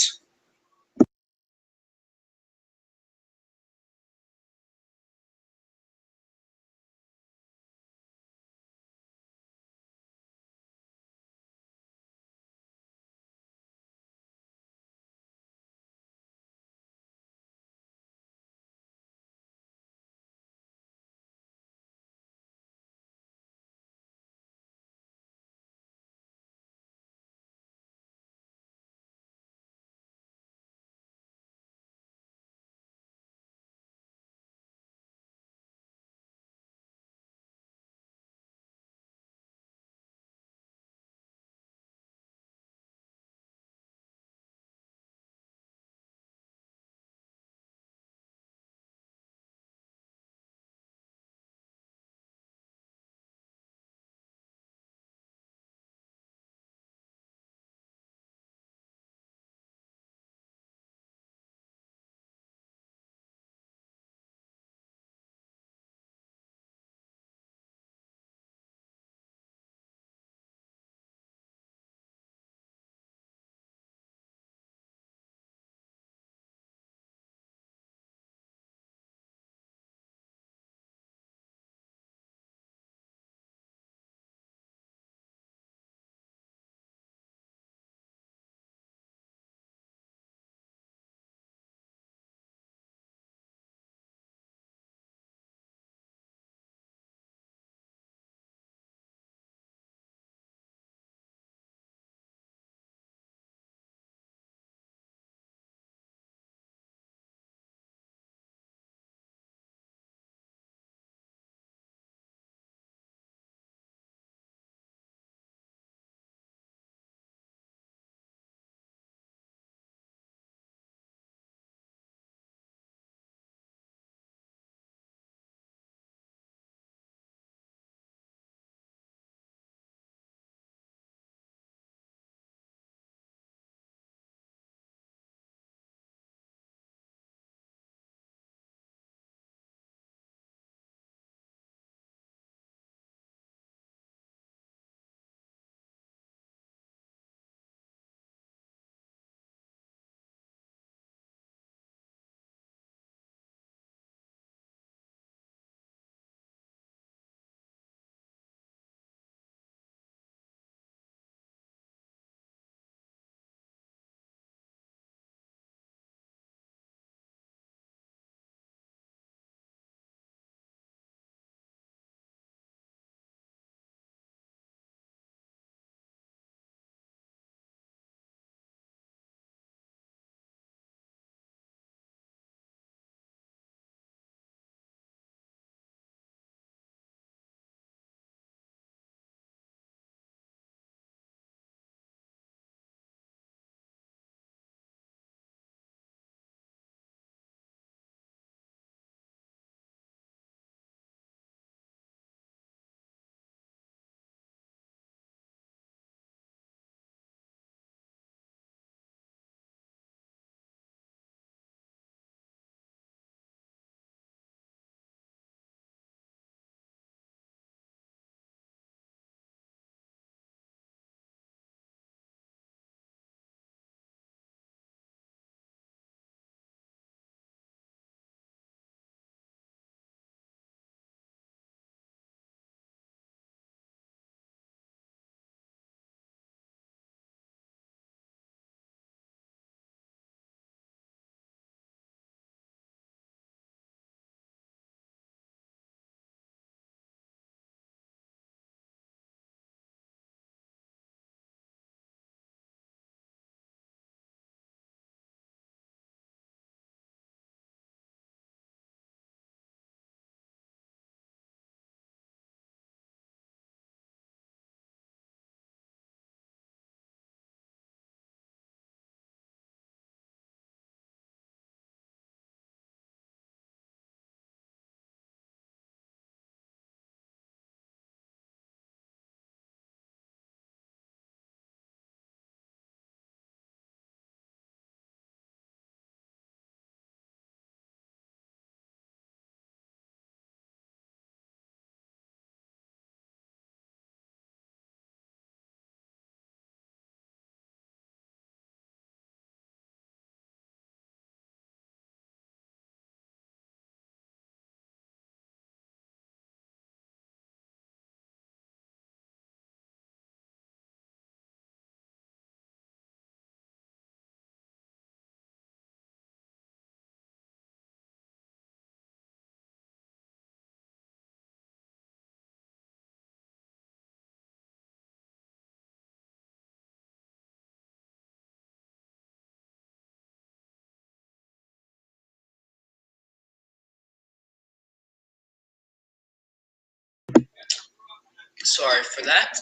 Sorry for that.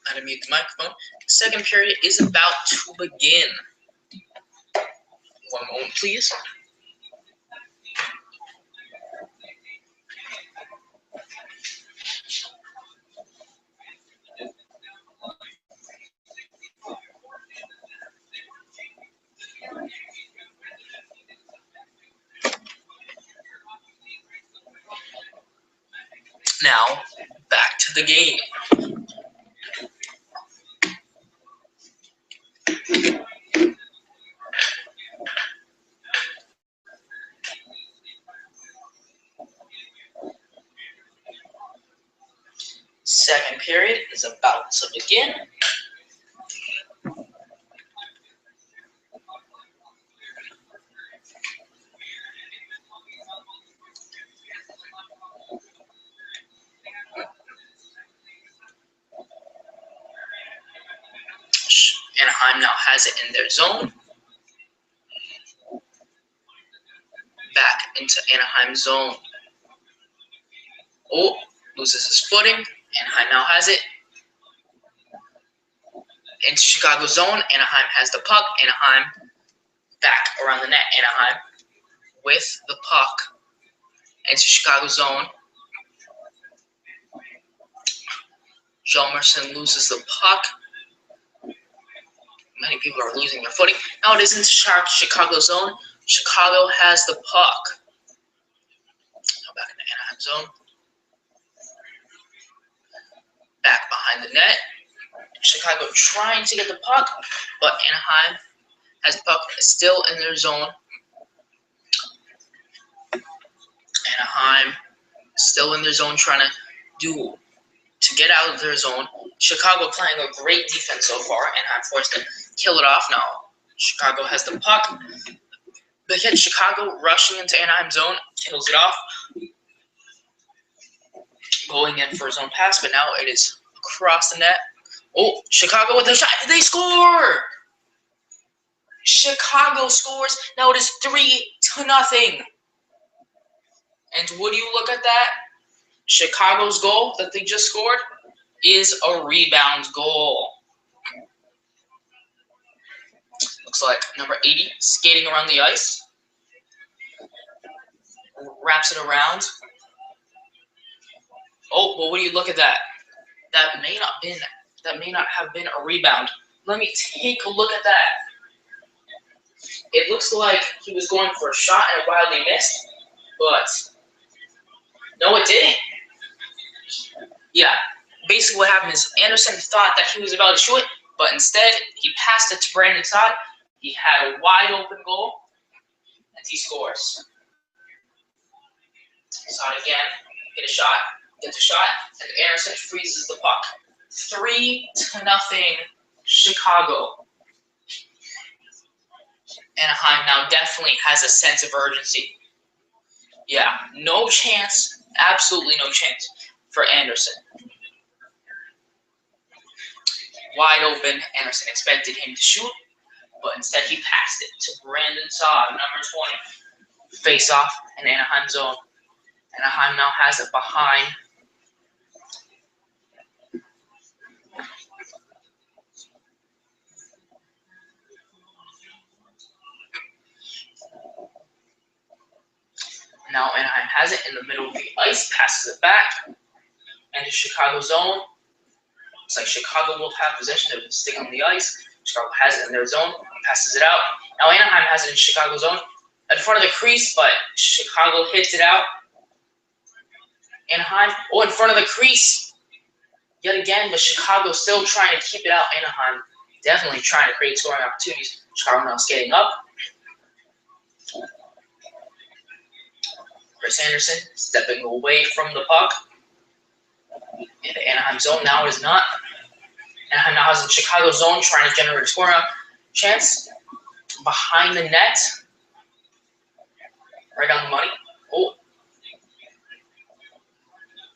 I had to mute the microphone. The second period is about to begin. One moment, please. Now, back to the game. Second period is about to begin. Anaheim now has it in their zone. Back into Anaheim zone. Oh, loses his footing. Anaheim now has it. Into Chicago zone. Anaheim has the puck. Anaheim back around the net. Anaheim with the puck into Chicago zone. Hjalmarsson loses the puck. Many people are losing their footing. Now it is into Chicago zone. Chicago has the puck. Now back into Anaheim zone. Back behind the net. Chicago trying to get the puck, but Anaheim has the puck still in their zone. Anaheim still in their zone trying to get out of their zone. Chicago playing a great defense so far. Anaheim forced to kill it off now. Chicago has the puck. But yet Chicago rushing into Anaheim zone, kills it off. Going in for a zone pass, but now it is across the net. Oh, Chicago with a shot. They score! Chicago scores. Now it is 3-0. And would you look at that? Chicago's goal that they just scored is a rebound goal. Looks like number 80 skating around the ice. Wraps it around. Oh, well, would you look at that? That may not have been a rebound. Let me take a look at that. It looks like he was going for a shot and it wildly missed, but no, it didn't. Yeah, basically what happened is Anderson thought that he was about to shoot it, but instead he passed it to Brandon Todd. He had a wide open goal, and he scores. Todd again, gets a shot, and Anderson freezes the puck. 3-0 Chicago. Anaheim now definitely has a sense of urgency. Yeah, no chance, absolutely no chance for Anderson. Wide open, Anderson expected him to shoot, but instead he passed it to Brandon Todd, number 20. Face off in Anaheim zone. Anaheim now has it behind. Now Anaheim has it in the middle of the ice, passes it back into Chicago zone. Looks like Chicago will have possession. They're sticking on the ice. Chicago has it in their zone, passes it out. Now Anaheim has it in Chicago zone in front of the crease, but Chicago hits it out. Anaheim, in front of the crease yet again, but Chicago still trying to keep it out. Anaheim definitely trying to create scoring opportunities. Chicago now skating up. Chris Anderson stepping away from the puck. In the Anaheim zone, now it is not. Anaheim now has the Chicago zone trying to generate a scoring chance. Behind the net. Right on the money. Oh.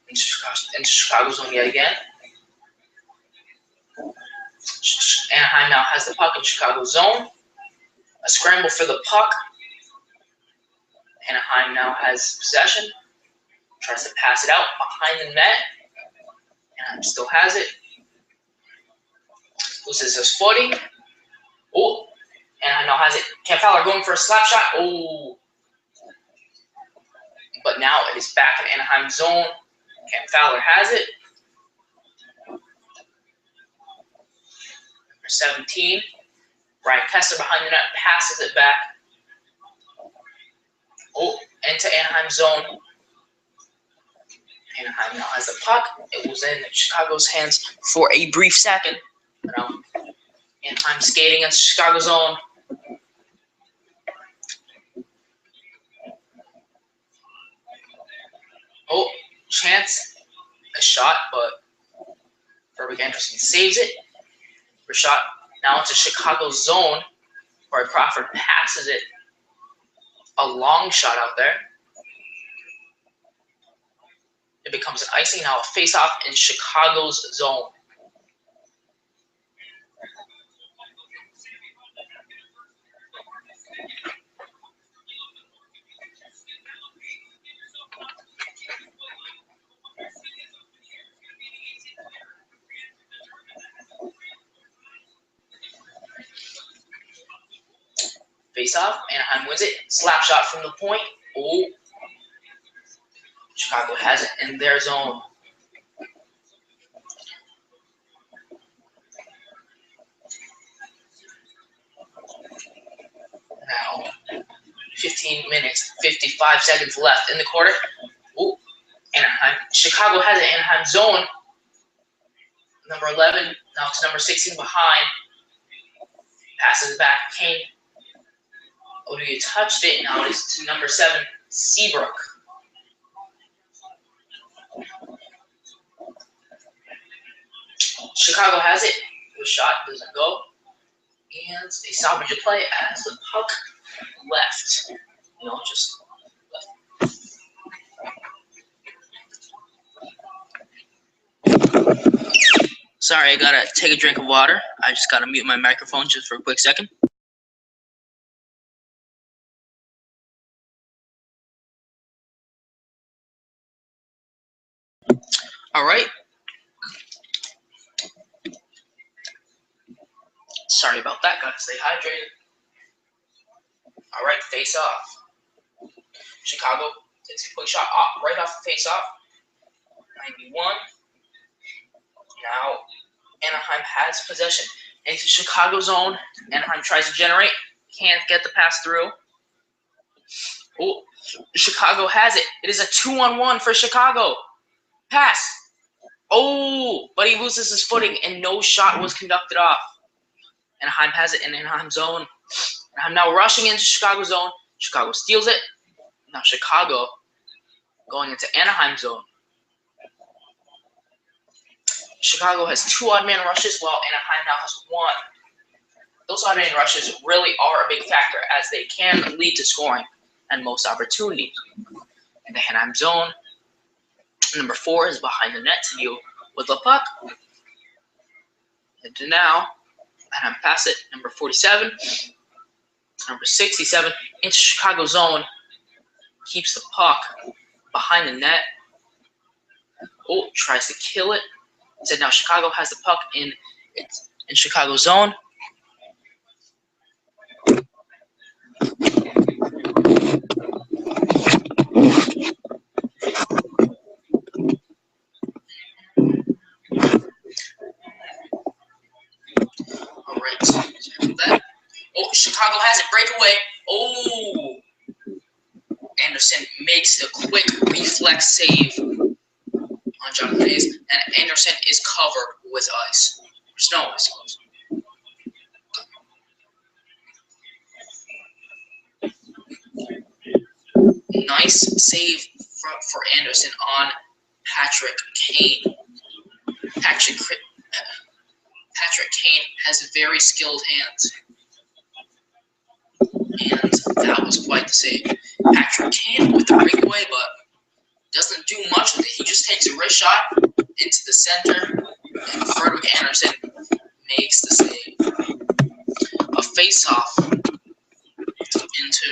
Into Chicago zone yet again. Anaheim now has the puck in Chicago zone. A scramble for the puck. Anaheim now has possession. Tries to pass it out behind the net. Anaheim still has it. Loses his footing. Oh, Anaheim now has it. Cam Fowler going for a slap shot. Oh. But now it is back in Anaheim zone. Cam Fowler has it. Number 17. Ryan Kessler behind the net passes it back. Oh, into Anaheim zone. Anaheim now has the puck. It was in Chicago's hands for a brief second. Now, Anaheim skating against Chicago zone. Oh, chance. A shot, but Frederick Anderson saves it. For shot. Now into Chicago zone. Where Crawford passes it. A long shot out there. It becomes an icing. Now a face-off in Chicago's zone. Face-off. Anaheim wins it. Slap shot from the point. Oh. Chicago has it in their zone. Now, 15 minutes, 55 seconds left in the quarter. Oh, Anaheim. Chicago has it. Anaheim zone. Number 11. Now to number 16 behind. Passes it back. Kane. Oduya touched it. Now it is to number 7, Seabrook. Chicago has it. The shot doesn't go. And they salvage a play as the puck left. Just left. Sorry, I gotta take a drink of water. I just gotta mute my microphone just for a quick second. All right. Sorry about that. Gotta stay hydrated. All right, face off. Chicago takes a quick shot right off the face off. 91. Now Anaheim has possession. Into Chicago zone. Anaheim tries to generate. Can't get the pass through. Oh, Chicago has it. It is a 2-on-1 for Chicago. Pass. Oh, but he loses his footing and no shot was conducted off. Anaheim has it in Anaheim zone. Anaheim now rushing into Chicago zone. Chicago steals it. Now Chicago going into Anaheim zone. Chicago has 2 odd man rushes while Anaheim now has 1. Those odd man rushes really are a big factor as they can lead to scoring and most opportunities. In the Anaheim zone, number 4 is behind the net to deal with the puck. And now, Anaheim pass it, number 47, number 67, into Chicago zone, keeps the puck behind the net. Oh, tries to kill it. Instead, now Chicago has the puck in Chicago zone. All right, that. Oh, Chicago has it. Breakaway. Oh, Anderson makes the quick reflex save on Jonathan Hayes, and Anderson is covered with ice. Snow, I suppose. Nice save for Anderson on Patrick Kane. Patrick Kane has very skilled hands. And that was quite the save. Patrick Kane with the breakaway, but doesn't do much with it. He just takes a wrist shot into the center, and Frederick Anderson makes the save. A face-off into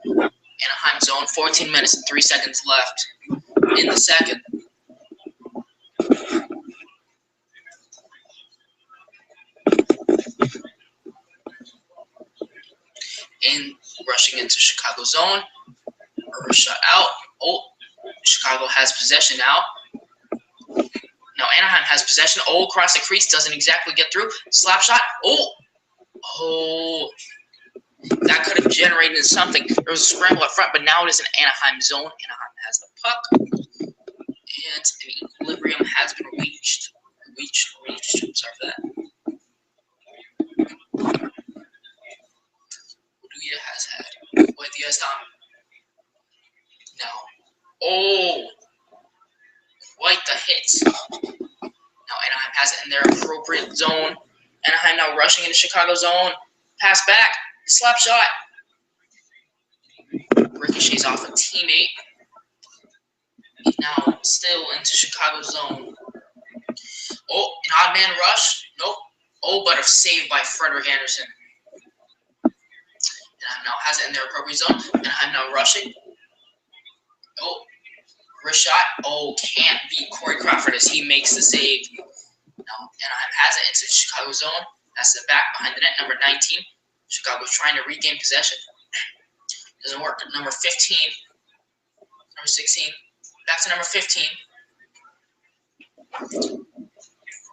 Anaheim zone. 14 minutes and 3 seconds left in the second. in rushing into Chicago zone. A shot out. Oh, Chicago has possession now. Now Anaheim has possession. Oh, across the crease, doesn't exactly get through. Slap shot. Oh, that could have generated something. There was a scramble up front, but now it is an Anaheim zone. Anaheim has the puck, and an equilibrium has been reached. Sorry for that. Uduya has had. Wait, the US down. Now, oh, quite the hits. Now Anaheim has it in their appropriate zone. Anaheim now rushing into Chicago zone. Pass back. Slap shot. Ricochets off a teammate. Now still into Chicago zone. Oh, an odd man rush. Nope. Oh, but a save by Frederick Anderson. Anaheim now has it in their appropriate zone. Anaheim now rushing. Oh, wrist shot. Oh, can't beat Corey Crawford as he makes the save. Now Anaheim has it into Chicago zone. That's it back behind the net. Number 19. Chicago's trying to regain possession. Doesn't work. Number 15. Number 16. Back to number 15.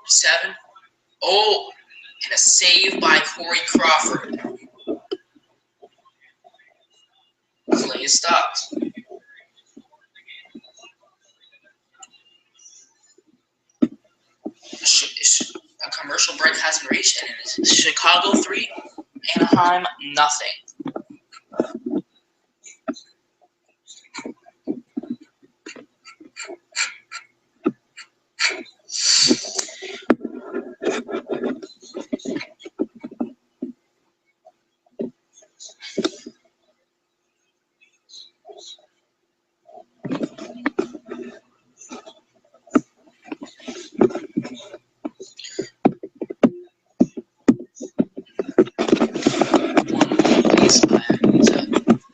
7. Oh, and a save by Corey Crawford. Play is stopped. A commercial break has been reached, and it is Chicago 3, Anaheim nothing.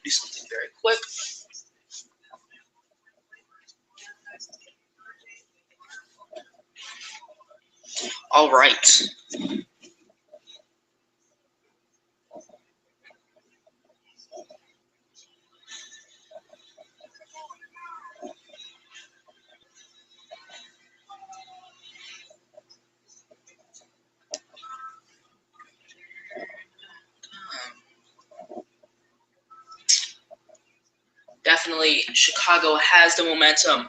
Do something very quick. All right. Definitely, Chicago has the momentum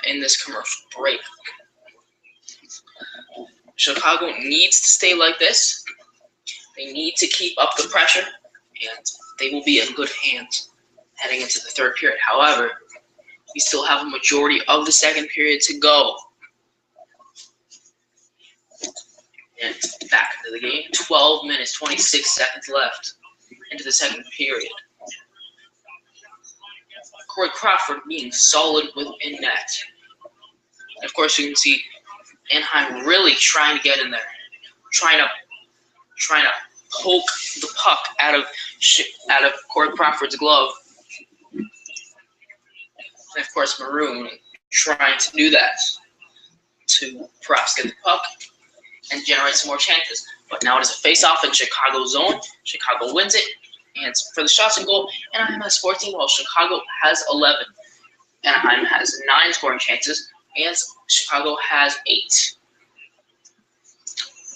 in this commercial break. Chicago needs to stay like this. They need to keep up the pressure, and they will be in good hands heading into the third period. However, we still have a majority of the second period to go. And back into the game. 12 minutes, 26 seconds left into the second period. Corey Crawford being solid within net. And of course, you can see Anaheim really trying to get in there, trying to poke the puck out of Corey Crawford's glove. And of course, Maroon trying to do that to perhaps get the puck and generate some more chances. But now it is a face-off in Chicago zone. Chicago wins it. And for the shots and goal, Anaheim has 14, while Chicago has 11. Anaheim has 9 scoring chances, and Chicago has 8.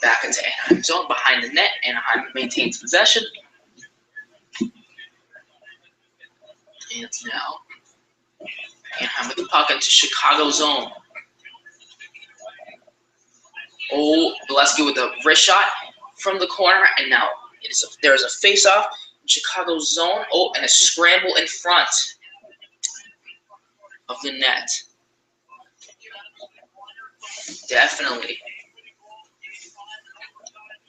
Back into Anaheim zone, behind the net. Anaheim maintains possession. And now, Anaheim with the puck into Chicago zone. Oh, Gillespie with a wrist shot from the corner, and now there is a face-off in Chicago zone. Oh, and a scramble in front of the net. Definitely.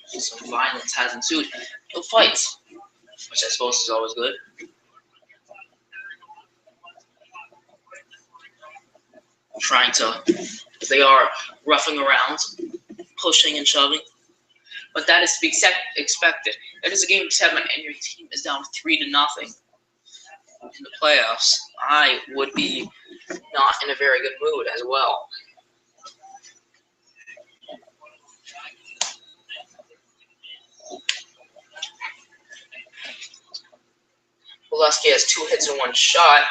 Some violence has ensued. No fights, which I suppose is always good. They are roughing around, pushing and shoving. But that is to be expected. It is a game of 7, and your team is down 3-0 in the playoffs. I would be not in a very good mood as well. Bolesky has 2 hits and 1 shot,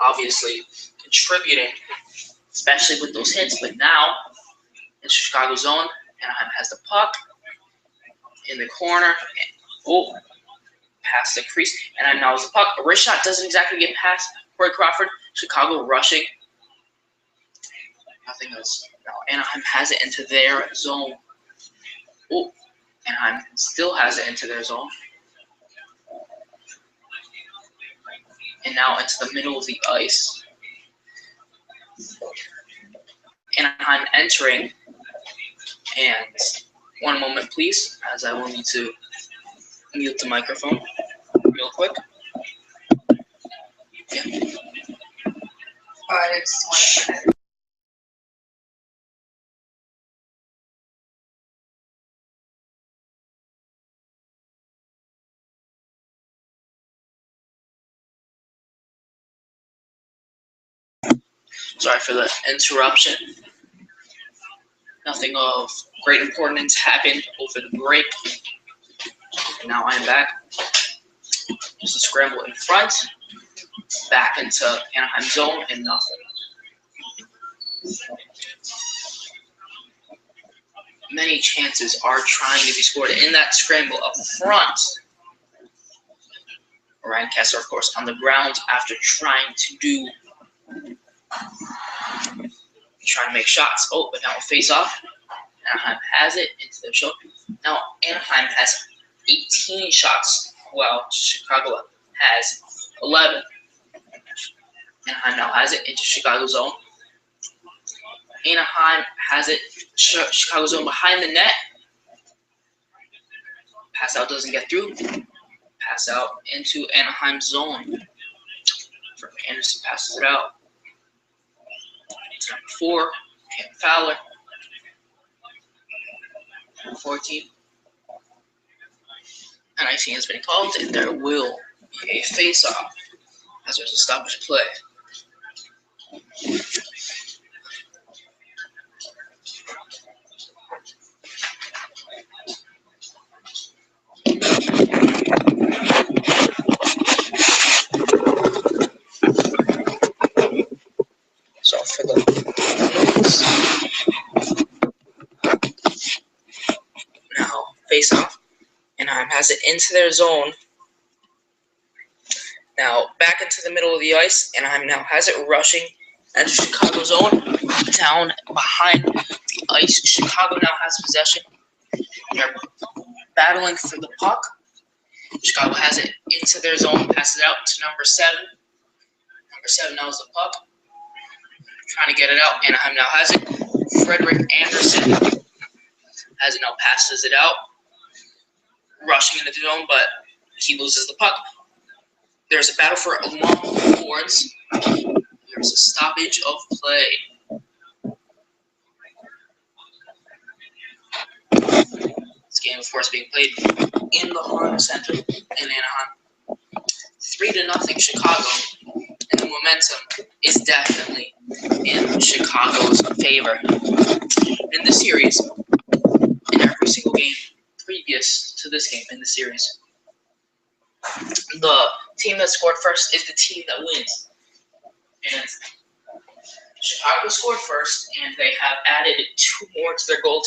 obviously contributing, especially with those hits. But now, in Chicago zone, Anaheim has the puck in the corner. Past the crease. Anaheim now has the puck. A wrist shot doesn't exactly get past Corey Crawford. Chicago rushing. Nothing else. Now Anaheim has it into their zone. Anaheim still has it into their zone. And now into the middle of the ice. Anaheim entering. And one moment, please, as I will need to mute the microphone real quick. Yeah. Sorry for the interruption. Nothing of great importance happened over the break. And now I am back. Just a scramble in front. Back into Anaheim zone and nothing. Many chances are trying to be scored in that scramble up front. Ryan Kessler, of course, on the ground after trying to make shots. But now a face-off. Anaheim has it into the show. Now Anaheim has 18 shots, while Chicago has 11. Anaheim now has it into Chicago zone. Anaheim has it, Chicago zone behind the net. Pass out doesn't get through. Pass out into Anaheim zone. Anderson passes it out. It's number 4, Cam Fowler. Number 14. An icing has been called, and there will be a face-off as there's a stoppage play. So for the now face-off. Anaheim has it into their zone. Now back into the middle of the ice. Anaheim now has it rushing into Chicago zone. Down behind the ice. Chicago now has possession. They're battling for the puck. Chicago has it into their zone. Passes it out to number 7. Number 7 now has the puck. Trying to get it out. Anaheim now has it. Frederick Anderson has it now. Passes it out. Rushing in the zone, but he loses the puck. There's a battle for along the boards. There's a stoppage of play. This game, of course, being played in the Honda Center in Anaheim. 3-0 Chicago, and the momentum is definitely in Chicago's favor. In the series, in every single game previous to this game in the series, the team that scored first is the team that wins. And Chicago scored first, and they have added 2 more to their goal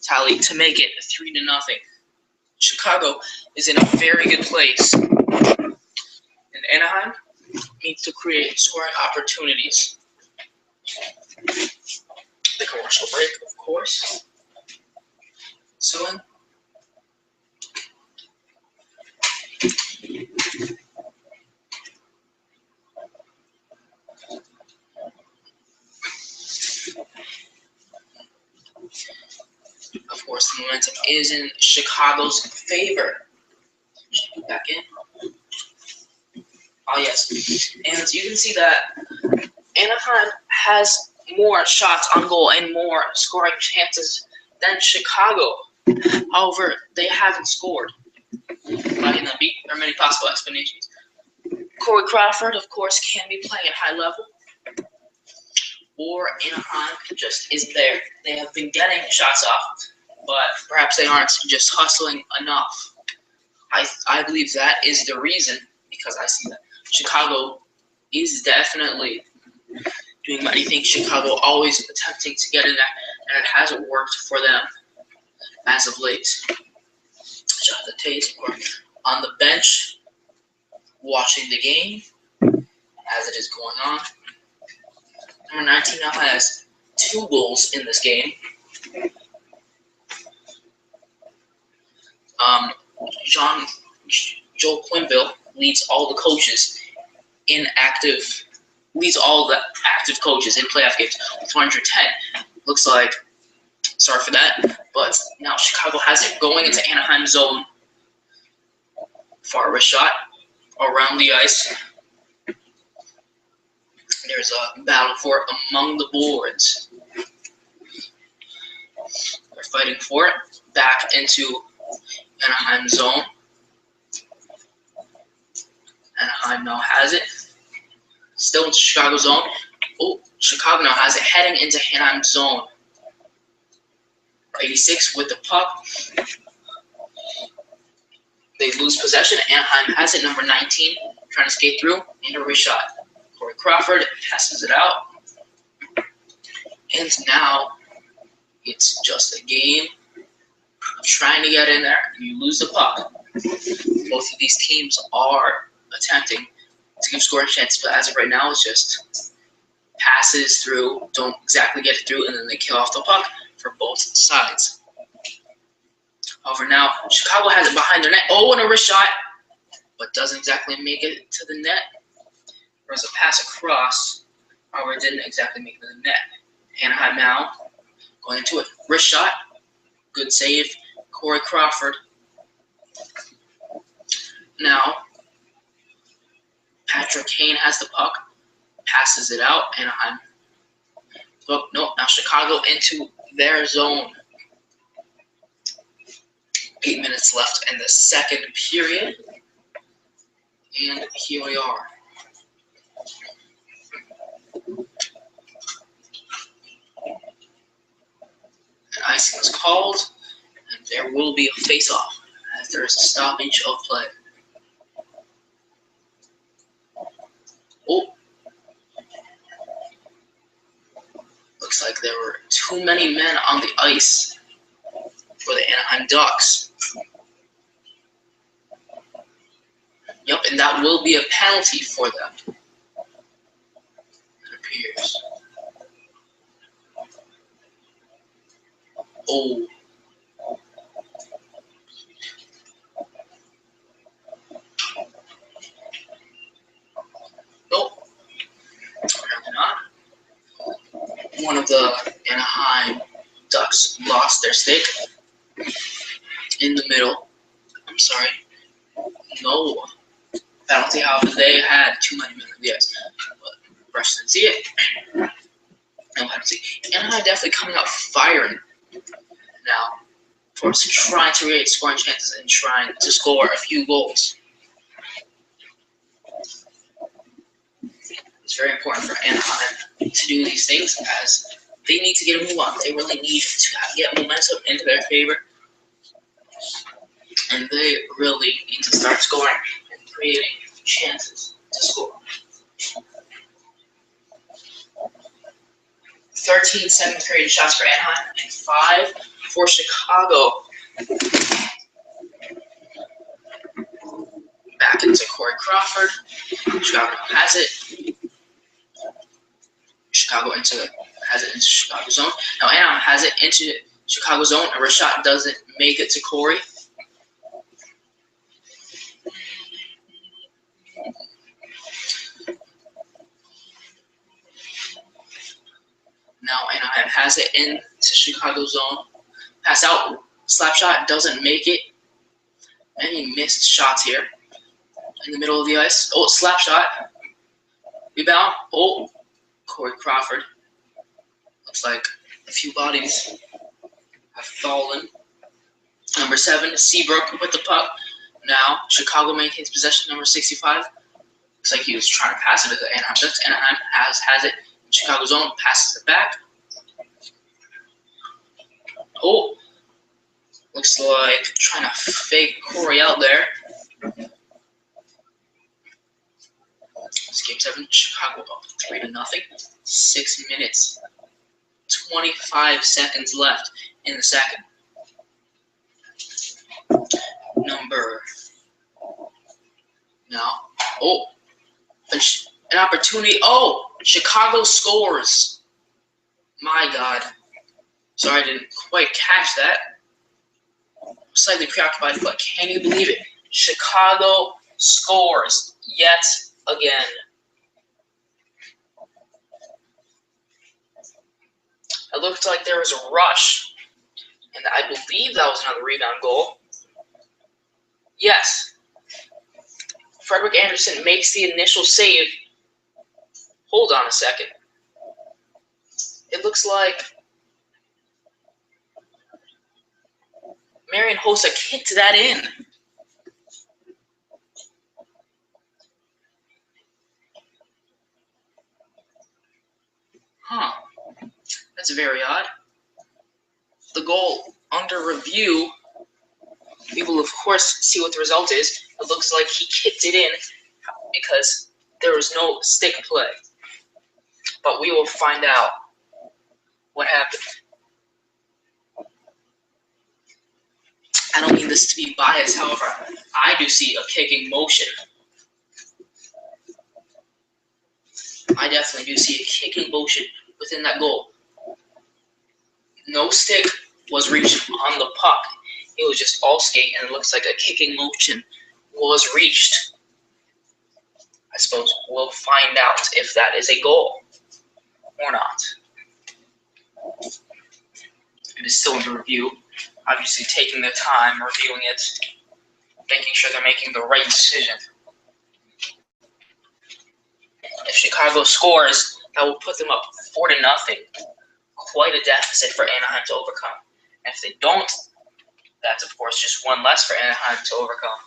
tally to make it 3-0. Chicago is in a very good place. And Anaheim needs to create scoring opportunities. The commercial break, of course. Soon. Of course, the momentum is in Chicago's favor. Should be back in. Oh, yes. And you can see that Anaheim has more shots on goal and more scoring chances than Chicago. However, they haven't scored. Not in the beat. There are many possible explanations. Corey Crawford, of course, can be playing at high level. Or Anaheim just isn't there. They have been getting shots off, but perhaps they aren't just hustling enough. I believe that is the reason, because I see that Chicago is definitely doing what I think Chicago always attempting to get in there, and it hasn't worked for them as of late. Jonathan Tate on the bench, watching the game as it is going on. Number 19 now has 2 goals in this game. Joel Quinville leads all the active coaches in playoff games with 110. Looks like, sorry for that, but now Chicago has it going into Anaheim zone. Far wrist shot around the ice. There's a battle for it among the boards. They're fighting for it. Back into Anaheim zone. Anaheim now has it. Still in Chicago zone. Oh, Chicago now has it heading into Anaheim zone. 86 with the puck. They lose possession. Anaheim has it. Number 19 trying to skate through. And a wrist shot. Corey Crawford passes it out. And now it's just a game of trying to get in there. You lose the puck. Both of these teams are attempting to give scoring chances, but as of right now, it's just passes through, don't exactly get it through, and then they kill off the puck for both sides. However, now Chicago has it behind their net. Oh, and a wrist shot, but doesn't exactly make it to the net. There's a pass across, however, it didn't exactly make it to the net. Anaheim now going into it. Wrist shot, good save. Corey Crawford. Now, Patrick Kane has the puck, passes it out. Anaheim. Oh, no, now Chicago into their zone. 8 minutes left in the second period. And here we are. An icing is called, and there will be a face-off as there is a stoppage of play. Oh. Looks like there were too many men on the ice for the Anaheim Ducks. Yep, and that will be a penalty for them. It appears. Oh. Nope. Apparently not. One of the Anaheim Ducks lost their stick in the middle. I'm sorry. No penalty. However, they had too many men on the ice. But refs didn't see it. No penalty. Anaheim definitely coming out firing now for trying to create scoring chances and trying to score a few goals. It's very important for Anaheim to do these things as they need to get a move on. They really need to get momentum into their favor. And they really need to start scoring and creating chances to score. 13 second period shots for Anaheim and 5 for Chicago. Back into Corey Crawford. Chicago has it. Chicago has it into Chicago zone. Now Anaheim has it into Chicago zone. A wrist shot doesn't make it to Corey. Now Anaheim has it into Chicago zone. Pass out. Slap shot doesn't make it. Any missed shots here in the middle of the ice. Oh, slap shot. Rebound. Oh, Corey Crawford. Looks like a few bodies have fallen. Number 7, Seabrook with the puck. Now Chicago maintains possession. Number 65. Looks like he was trying to pass it to the Anaheim Ducks. Anaheim has it in Chicago zone. Passes it back. Oh, looks like trying to fake Corey out there. It's Game 7. Chicago up 3-0. 6 minutes, 25 seconds left in the second. An opportunity. Oh, Chicago scores. My God. Sorry, I didn't quite catch that. Slightly preoccupied, but can you believe it? Chicago scores yet again. It looked like there was a rush, and I believe that was another rebound goal. Yes. Frederick Anderson makes the initial save. Hold on a second. It looks like Marian Hossa kicked that in. Huh. That's very odd. The goal under review. We will, of course, see what the result is. It looks like he kicked it in because there was no stick play. But we will find out what happened. I don't mean this to be biased, however, I do see a kicking motion. I definitely do see a kicking motion within that goal. No stick was reached on the puck. It was just all skate, and it looks like a kicking motion was reached. I suppose we'll find out if that is a goal or not. It is still under review. Obviously taking their time, reviewing it, making sure they're making the right decision. If Chicago scores, that will put them up 4-0. Quite a deficit for Anaheim to overcome. And if they don't, that's of course just one less for Anaheim to overcome.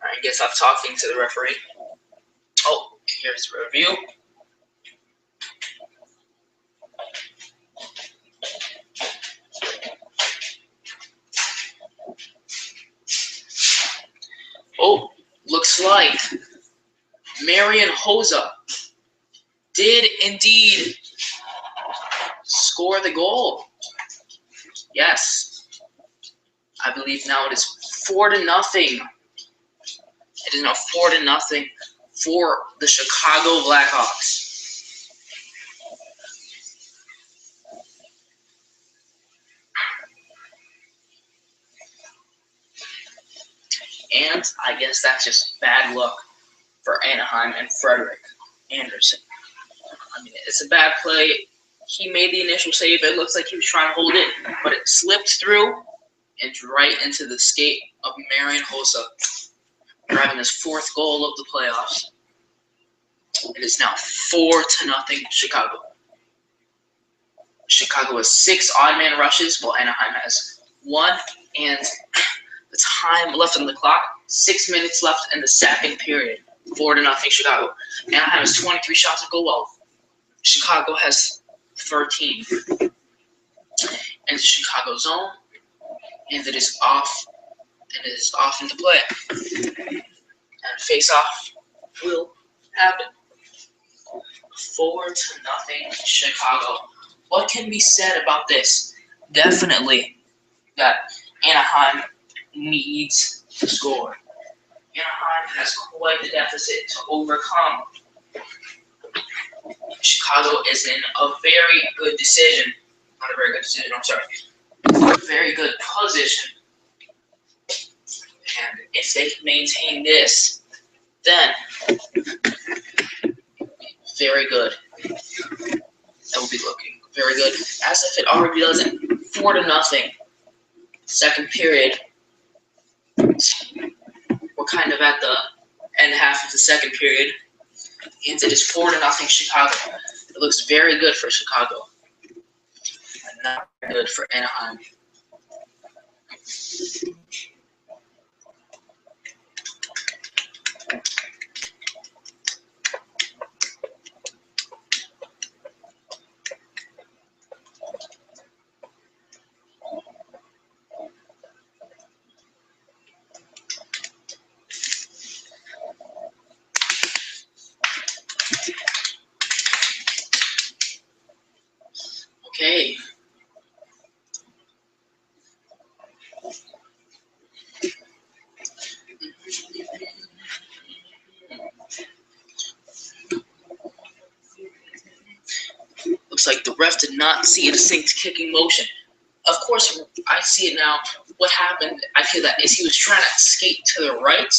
I guess I'm talking to the referee. Oh, here's the review. Oh, looks like Marian Hossa did indeed score the goal. Yes. I believe now it is 4-0. It is now 4-0 for the Chicago Blackhawks. And I guess that's just bad luck for Anaheim and Frederick Anderson. I mean, it's a bad play. He made the initial save. It looks like he was trying to hold it, but it slipped through and right into the skate of Marian Hossa, driving his 4th goal of the playoffs. It is now 4-0 Chicago. Chicago has 6 odd man rushes, while Anaheim has 1, and the time left on the clock, 6 minutes left in the second period. 4-0 Chicago. Anaheim has 23 shots at goal, while Chicago has 13. And the Chicago zone, and it is off. And it is off into play. And face-off will happen. 4-0 Chicago. What can be said about this? Definitely that Anaheim needs to score. Anaheim has quite the deficit to overcome. Chicago is in a very good decision. Not a very good decision, I'm sorry. A very good position. And if they can maintain this, then very good. That will be looking very good. As if it already doesn't. 4-0. Second period. We're kind of at the end half of the second period. And it is 4-0 Chicago. It looks very good for Chicago. And not very good for Anaheim. ref did not see a distinct kicking motion. Of course, I see it now. What happened, I feel that, is he was trying to skate to the right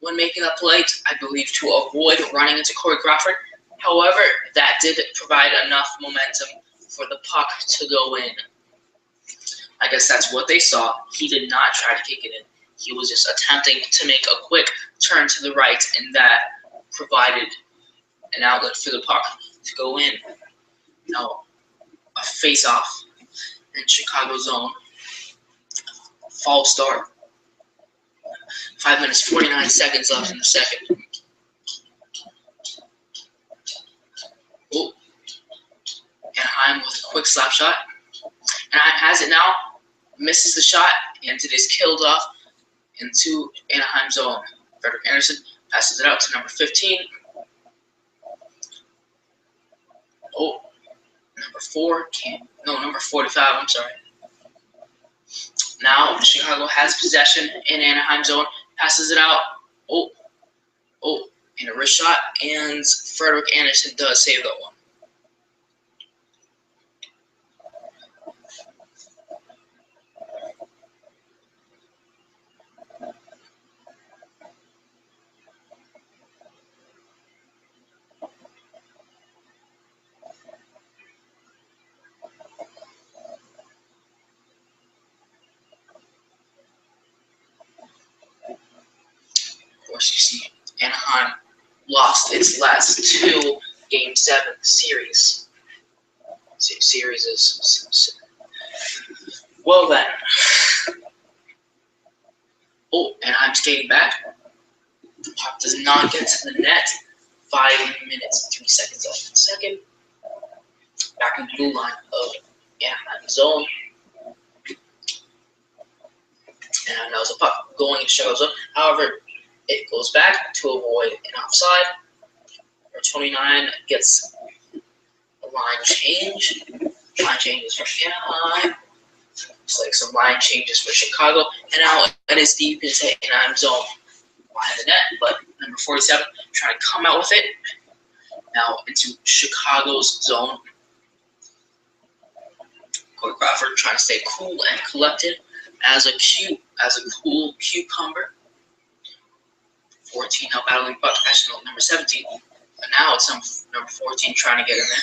when making that play, I believe, to avoid running into Corey Crawford. However, that did provide enough momentum for the puck to go in. I guess that's what they saw. He did not try to kick it in. He was just attempting to make a quick turn to the right, and that provided an outlet for the puck to go in. Now, a face-off in Chicago zone. False start. 5 minutes, 49 seconds left in the second. Oh, Anaheim with a quick slap shot. Anaheim has it now, misses the shot, and it is killed off into Anaheim zone. Frederik Andersen passes it out to number 15. Oh, number 45, I'm sorry. Now Chicago has possession in Anaheim zone, passes it out. Oh, and a wrist shot, and Frederik Andersen does save that one. Of course, you see Anaheim lost its last two Game 7 series. Well then. Oh, Anaheim skating back. The puck does not get to the net. 5 minutes, 3 seconds left in the second. Back in the blue line of Anaheim zone. And that was a puck going in Chicago zone. However, it goes back to avoid an offside. Number 29 gets a line change. Line changes for Anaheim. Looks like some line changes for Chicago. And now it is deep into Anaheim zone behind the net. But number 47 trying to come out with it. Now into Chicago's zone. Corey Crawford trying to stay cool and collected as a cool cucumber. 14 now battling puck, actually number 17. But now it's number 14 trying to get in there.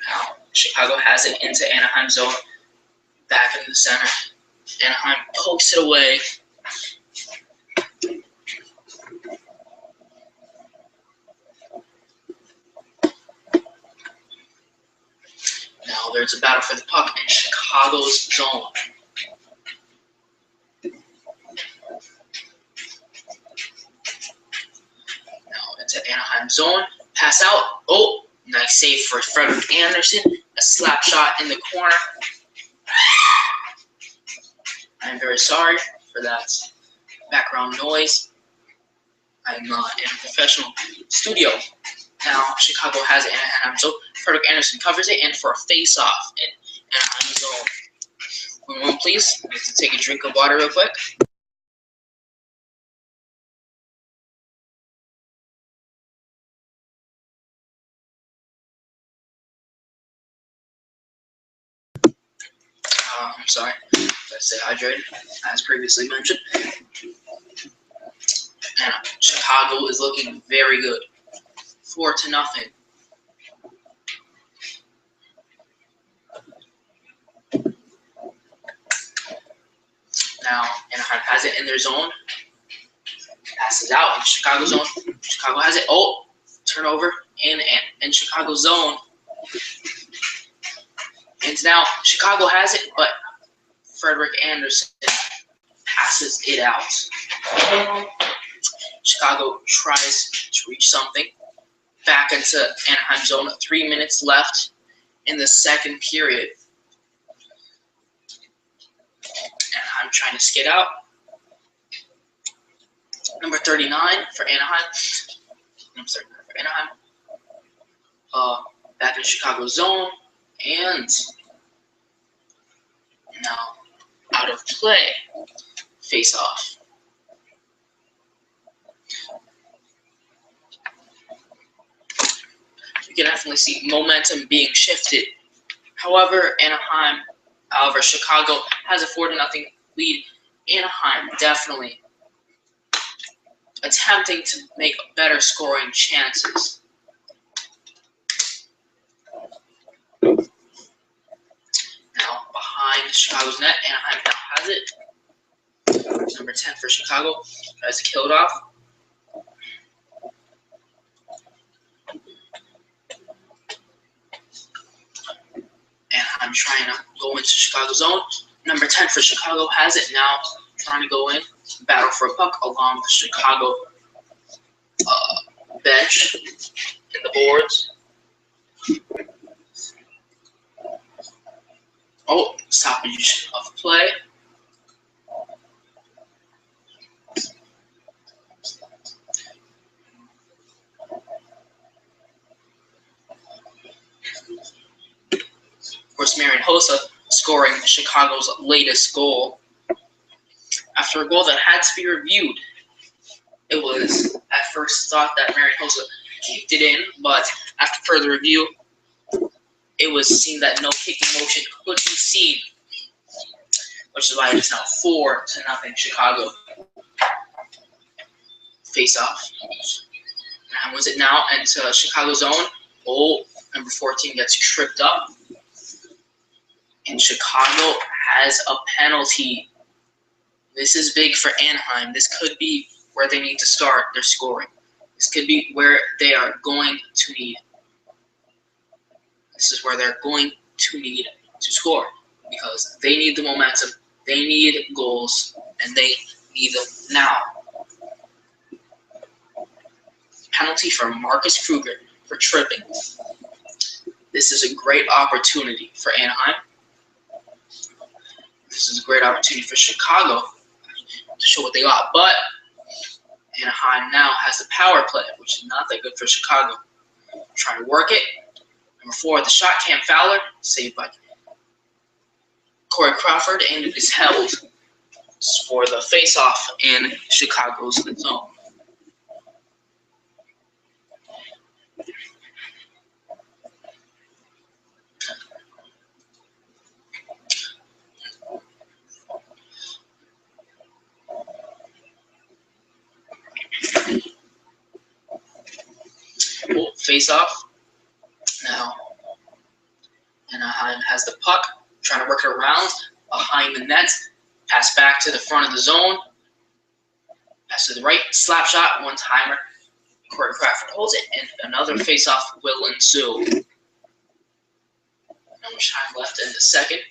Now Chicago has it into Anaheim zone. Back in the center. Anaheim pokes it away. Now there's a battle for the puck in Chicago's zone. Now into Anaheim zone. Pass out. Oh, nice save for Frederik Andersen. A slap shot in the corner. I'm very sorry for that background noise. I'm not in a professional studio. Now Chicago has it in Anaheim zone. Frederik Andersen covers it, and for a face-off in Anaheim zone. 1 moment, please. I need to take a drink of water real quick. I'm sorry. Let's stay hydrated, as previously mentioned. And Chicago is looking very good. 4-0. Now Anaheim has it in their zone. Passes out in Chicago zone. Chicago has it. Oh, turnover in Chicago zone. And now Chicago has it, but Frederik Andersen passes it out. Chicago tries to reach something. Back into Anaheim zone. 3 minutes left in the second period. Anaheim trying to skid out. Number 39 for Anaheim. Number 39 for Anaheim. Back in Chicago zone. And now out of play. Face off. you can definitely see momentum being shifted. However, Chicago has a 4-0 lead. Anaheim definitely attempting to make better scoring chances. Now, behind Chicago's net, Anaheim now has it. Number 10 for Chicago tries to kill it off. Anaheim trying to go into Chicago's zone. Number 10 for Chicago has it now, trying to go in, battle for a puck along the Chicago bench in the boards. Oh, stoppage of play. Of course, Marian Hossa scoring Chicago's latest goal. After a goal that had to be reviewed, it was at first thought that Marian Hossa kicked it in, but after further review, it was seen that no kicking motion could be seen, which is why it is now 4-0 Chicago. Face off. And was it now into Chicago zone? Oh, number 14 gets tripped up. And Chicago has a penalty. This is big for Anaheim. This could be where they need to start their scoring. This could be where they are going to need. This is where they're going to need to score because they need the momentum, they need goals, and they need them now. Penalty for Marcus Kruger for tripping. This is a great opportunity for Anaheim. This is a great opportunity for Chicago to show what they got, but Anaheim now has the power play, which is not that good for Chicago. Trying to work it. Number 4 at the shot, Cam Fowler, saved by Corey Crawford, and it is held for the face-off in Chicago's zone. Face-off. Now, Anaheim has the puck, trying to work it around behind the net. Pass back to the front of the zone. Pass to the right, slap shot, one-timer. Corey Crawford holds it, and another face-off will ensue. Not much time left in the second.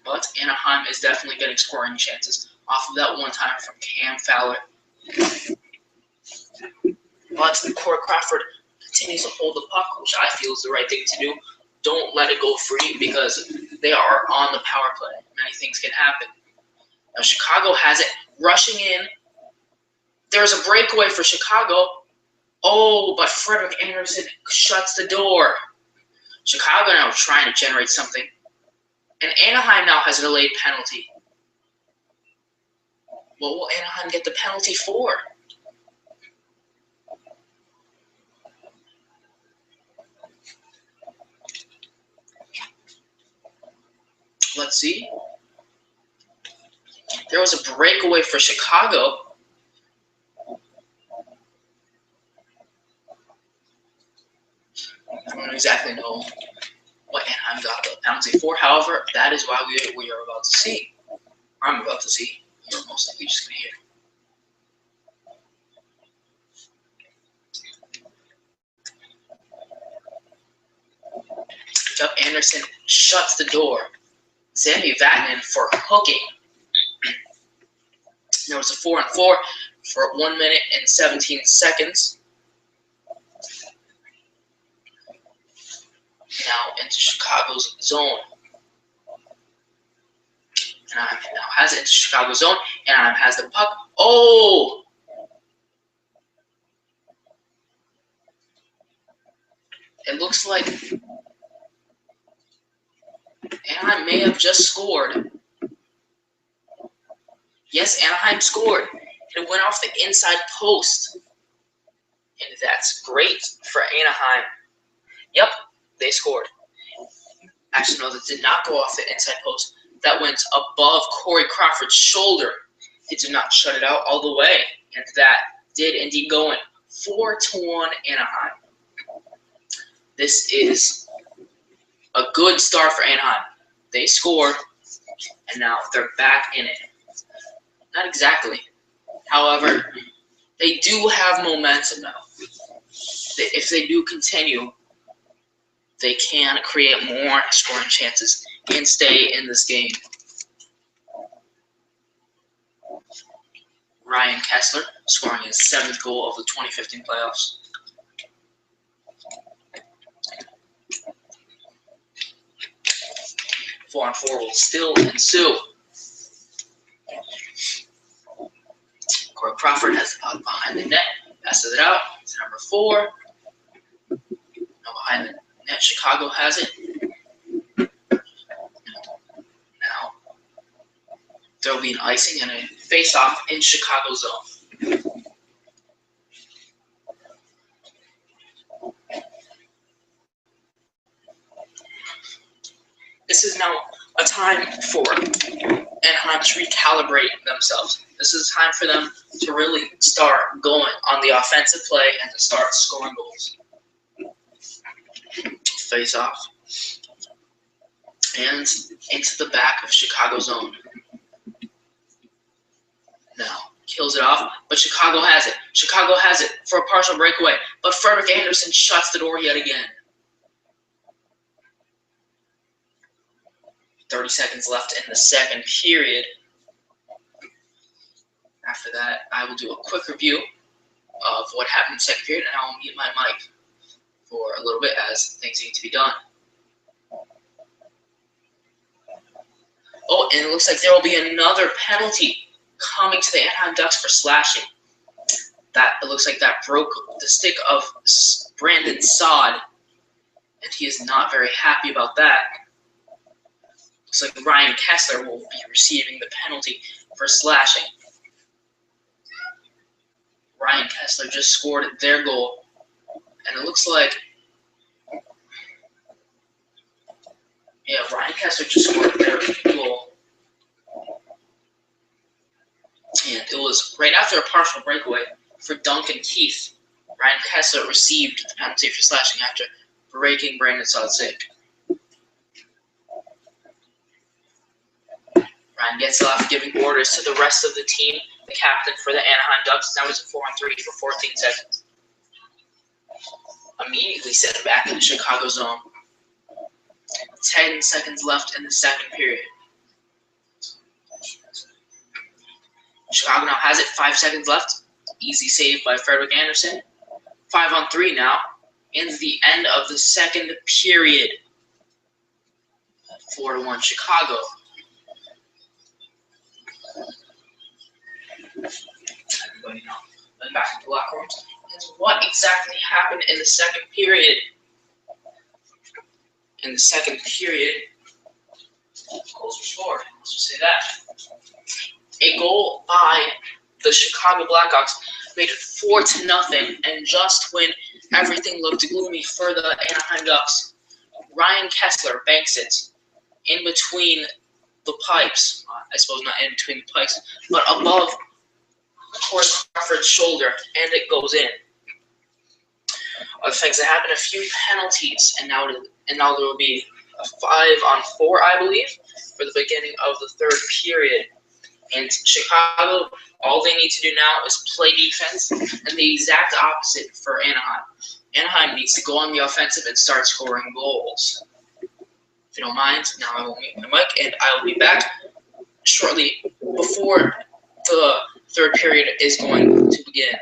But Anaheim is definitely getting scoring chances off of that one-timer from Cam Fowler. But Corey Crawford continues to hold the puck, which I feel is the right thing to do. Don't let it go free because they are on the power play. Many things can happen. Now Chicago has it, rushing in. There's a breakaway for Chicago. Oh, but Frederick Anderson shuts the door. Chicago now trying to generate something. And Anaheim now has a delayed penalty. What will Anaheim get the penalty for? Let's see. There was a breakaway for Chicago. I don't exactly know what Anaheim got the penalty for. However, that is why we are about to see. I'm about to see. You're most likely just going to hear. Jeff Anderson shuts the door. Sammy Vatanen for hooking. There was a 4-on-4 for 1 minute and 17 seconds. Now into Chicago's zone. Anaheim now has it into Chicago's zone. Anaheim has the puck. Oh! It looks like Anaheim may have just scored. Yes, Anaheim scored. It went off the inside post. And that's great for Anaheim. Yep, they scored. Actually, no, that did not go off the inside post. That went above Corey Crawford's shoulder. It did not shut it out all the way. And that did indeed go in. 4-1 Anaheim. This is a good start for Anaheim. They scored, and now they're back in it. Not exactly. However, they do have momentum now. If they do continue, they can create more scoring chances and stay in this game. Ryan Kesler scoring his 7th goal of the 2015 playoffs. Four-on-four will still ensue. Corey Crawford has the puck behind the net, passes it out to number 4. Now behind the net, Chicago has it. Now there will be an icing and a face-off in Chicago zone. This is now a time for Anaheim to recalibrate themselves. This is time for them to really start going on the offensive play and to start scoring goals. Face off. And into the back of Chicago zone. Now, kills it off, but Chicago has it. Chicago has it for a partial breakaway, but Frederick Anderson shuts the door yet again. 30 seconds left in the second period. After that, I will do a quick review of what happened in the second period, and I will mute my mic for a little bit as things need to be done. Oh, and it looks like there will be another penalty coming to the Anaheim Ducks for slashing. It looks like that broke the stick of Brandon Saad, and he is not very happy about that. Looks like Ryan Kesler will be receiving the penalty for slashing. Ryan Kesler just scored their goal, and it looks like, Ryan Kesler just scored their goal. And it was right after a partial breakaway for Duncan Keith. Ryan Kesler received the penalty for slashing after breaking Brandon Saad's stick. Ryan gets off giving orders to the rest of the team. The captain for the Anaheim Ducks now is a 4-on-3 for 14 seconds. Immediately sent it back in the Chicago zone. 10 seconds left in the second period. Chicago now has it. 5 seconds left. Easy save by Frederick Anderson. 5-on-3 now. Ends the end of the second period. 4-1 Chicago. Everybody now. Then back to the locker rooms. What exactly happened in the second period? In the second period, goals were scored. Let's just say that. A goal by the Chicago Blackhawks made it 4-0, and just when everything looked gloomy for the Anaheim Ducks, Ryan Kesler banks it in between the pipes. I suppose not in between the pipes, but above Corey Crawford's shoulder, and it goes in. Other things that happened, a few penalties, and now there will be a 5-on-4, I believe, for the beginning of the third period. And Chicago, all they need to do now is play defense, and the exact opposite for Anaheim. Anaheim needs to go on the offensive and start scoring goals. If you don't mind, now I will mute my mic, and I will be back shortly before the third period is going to begin.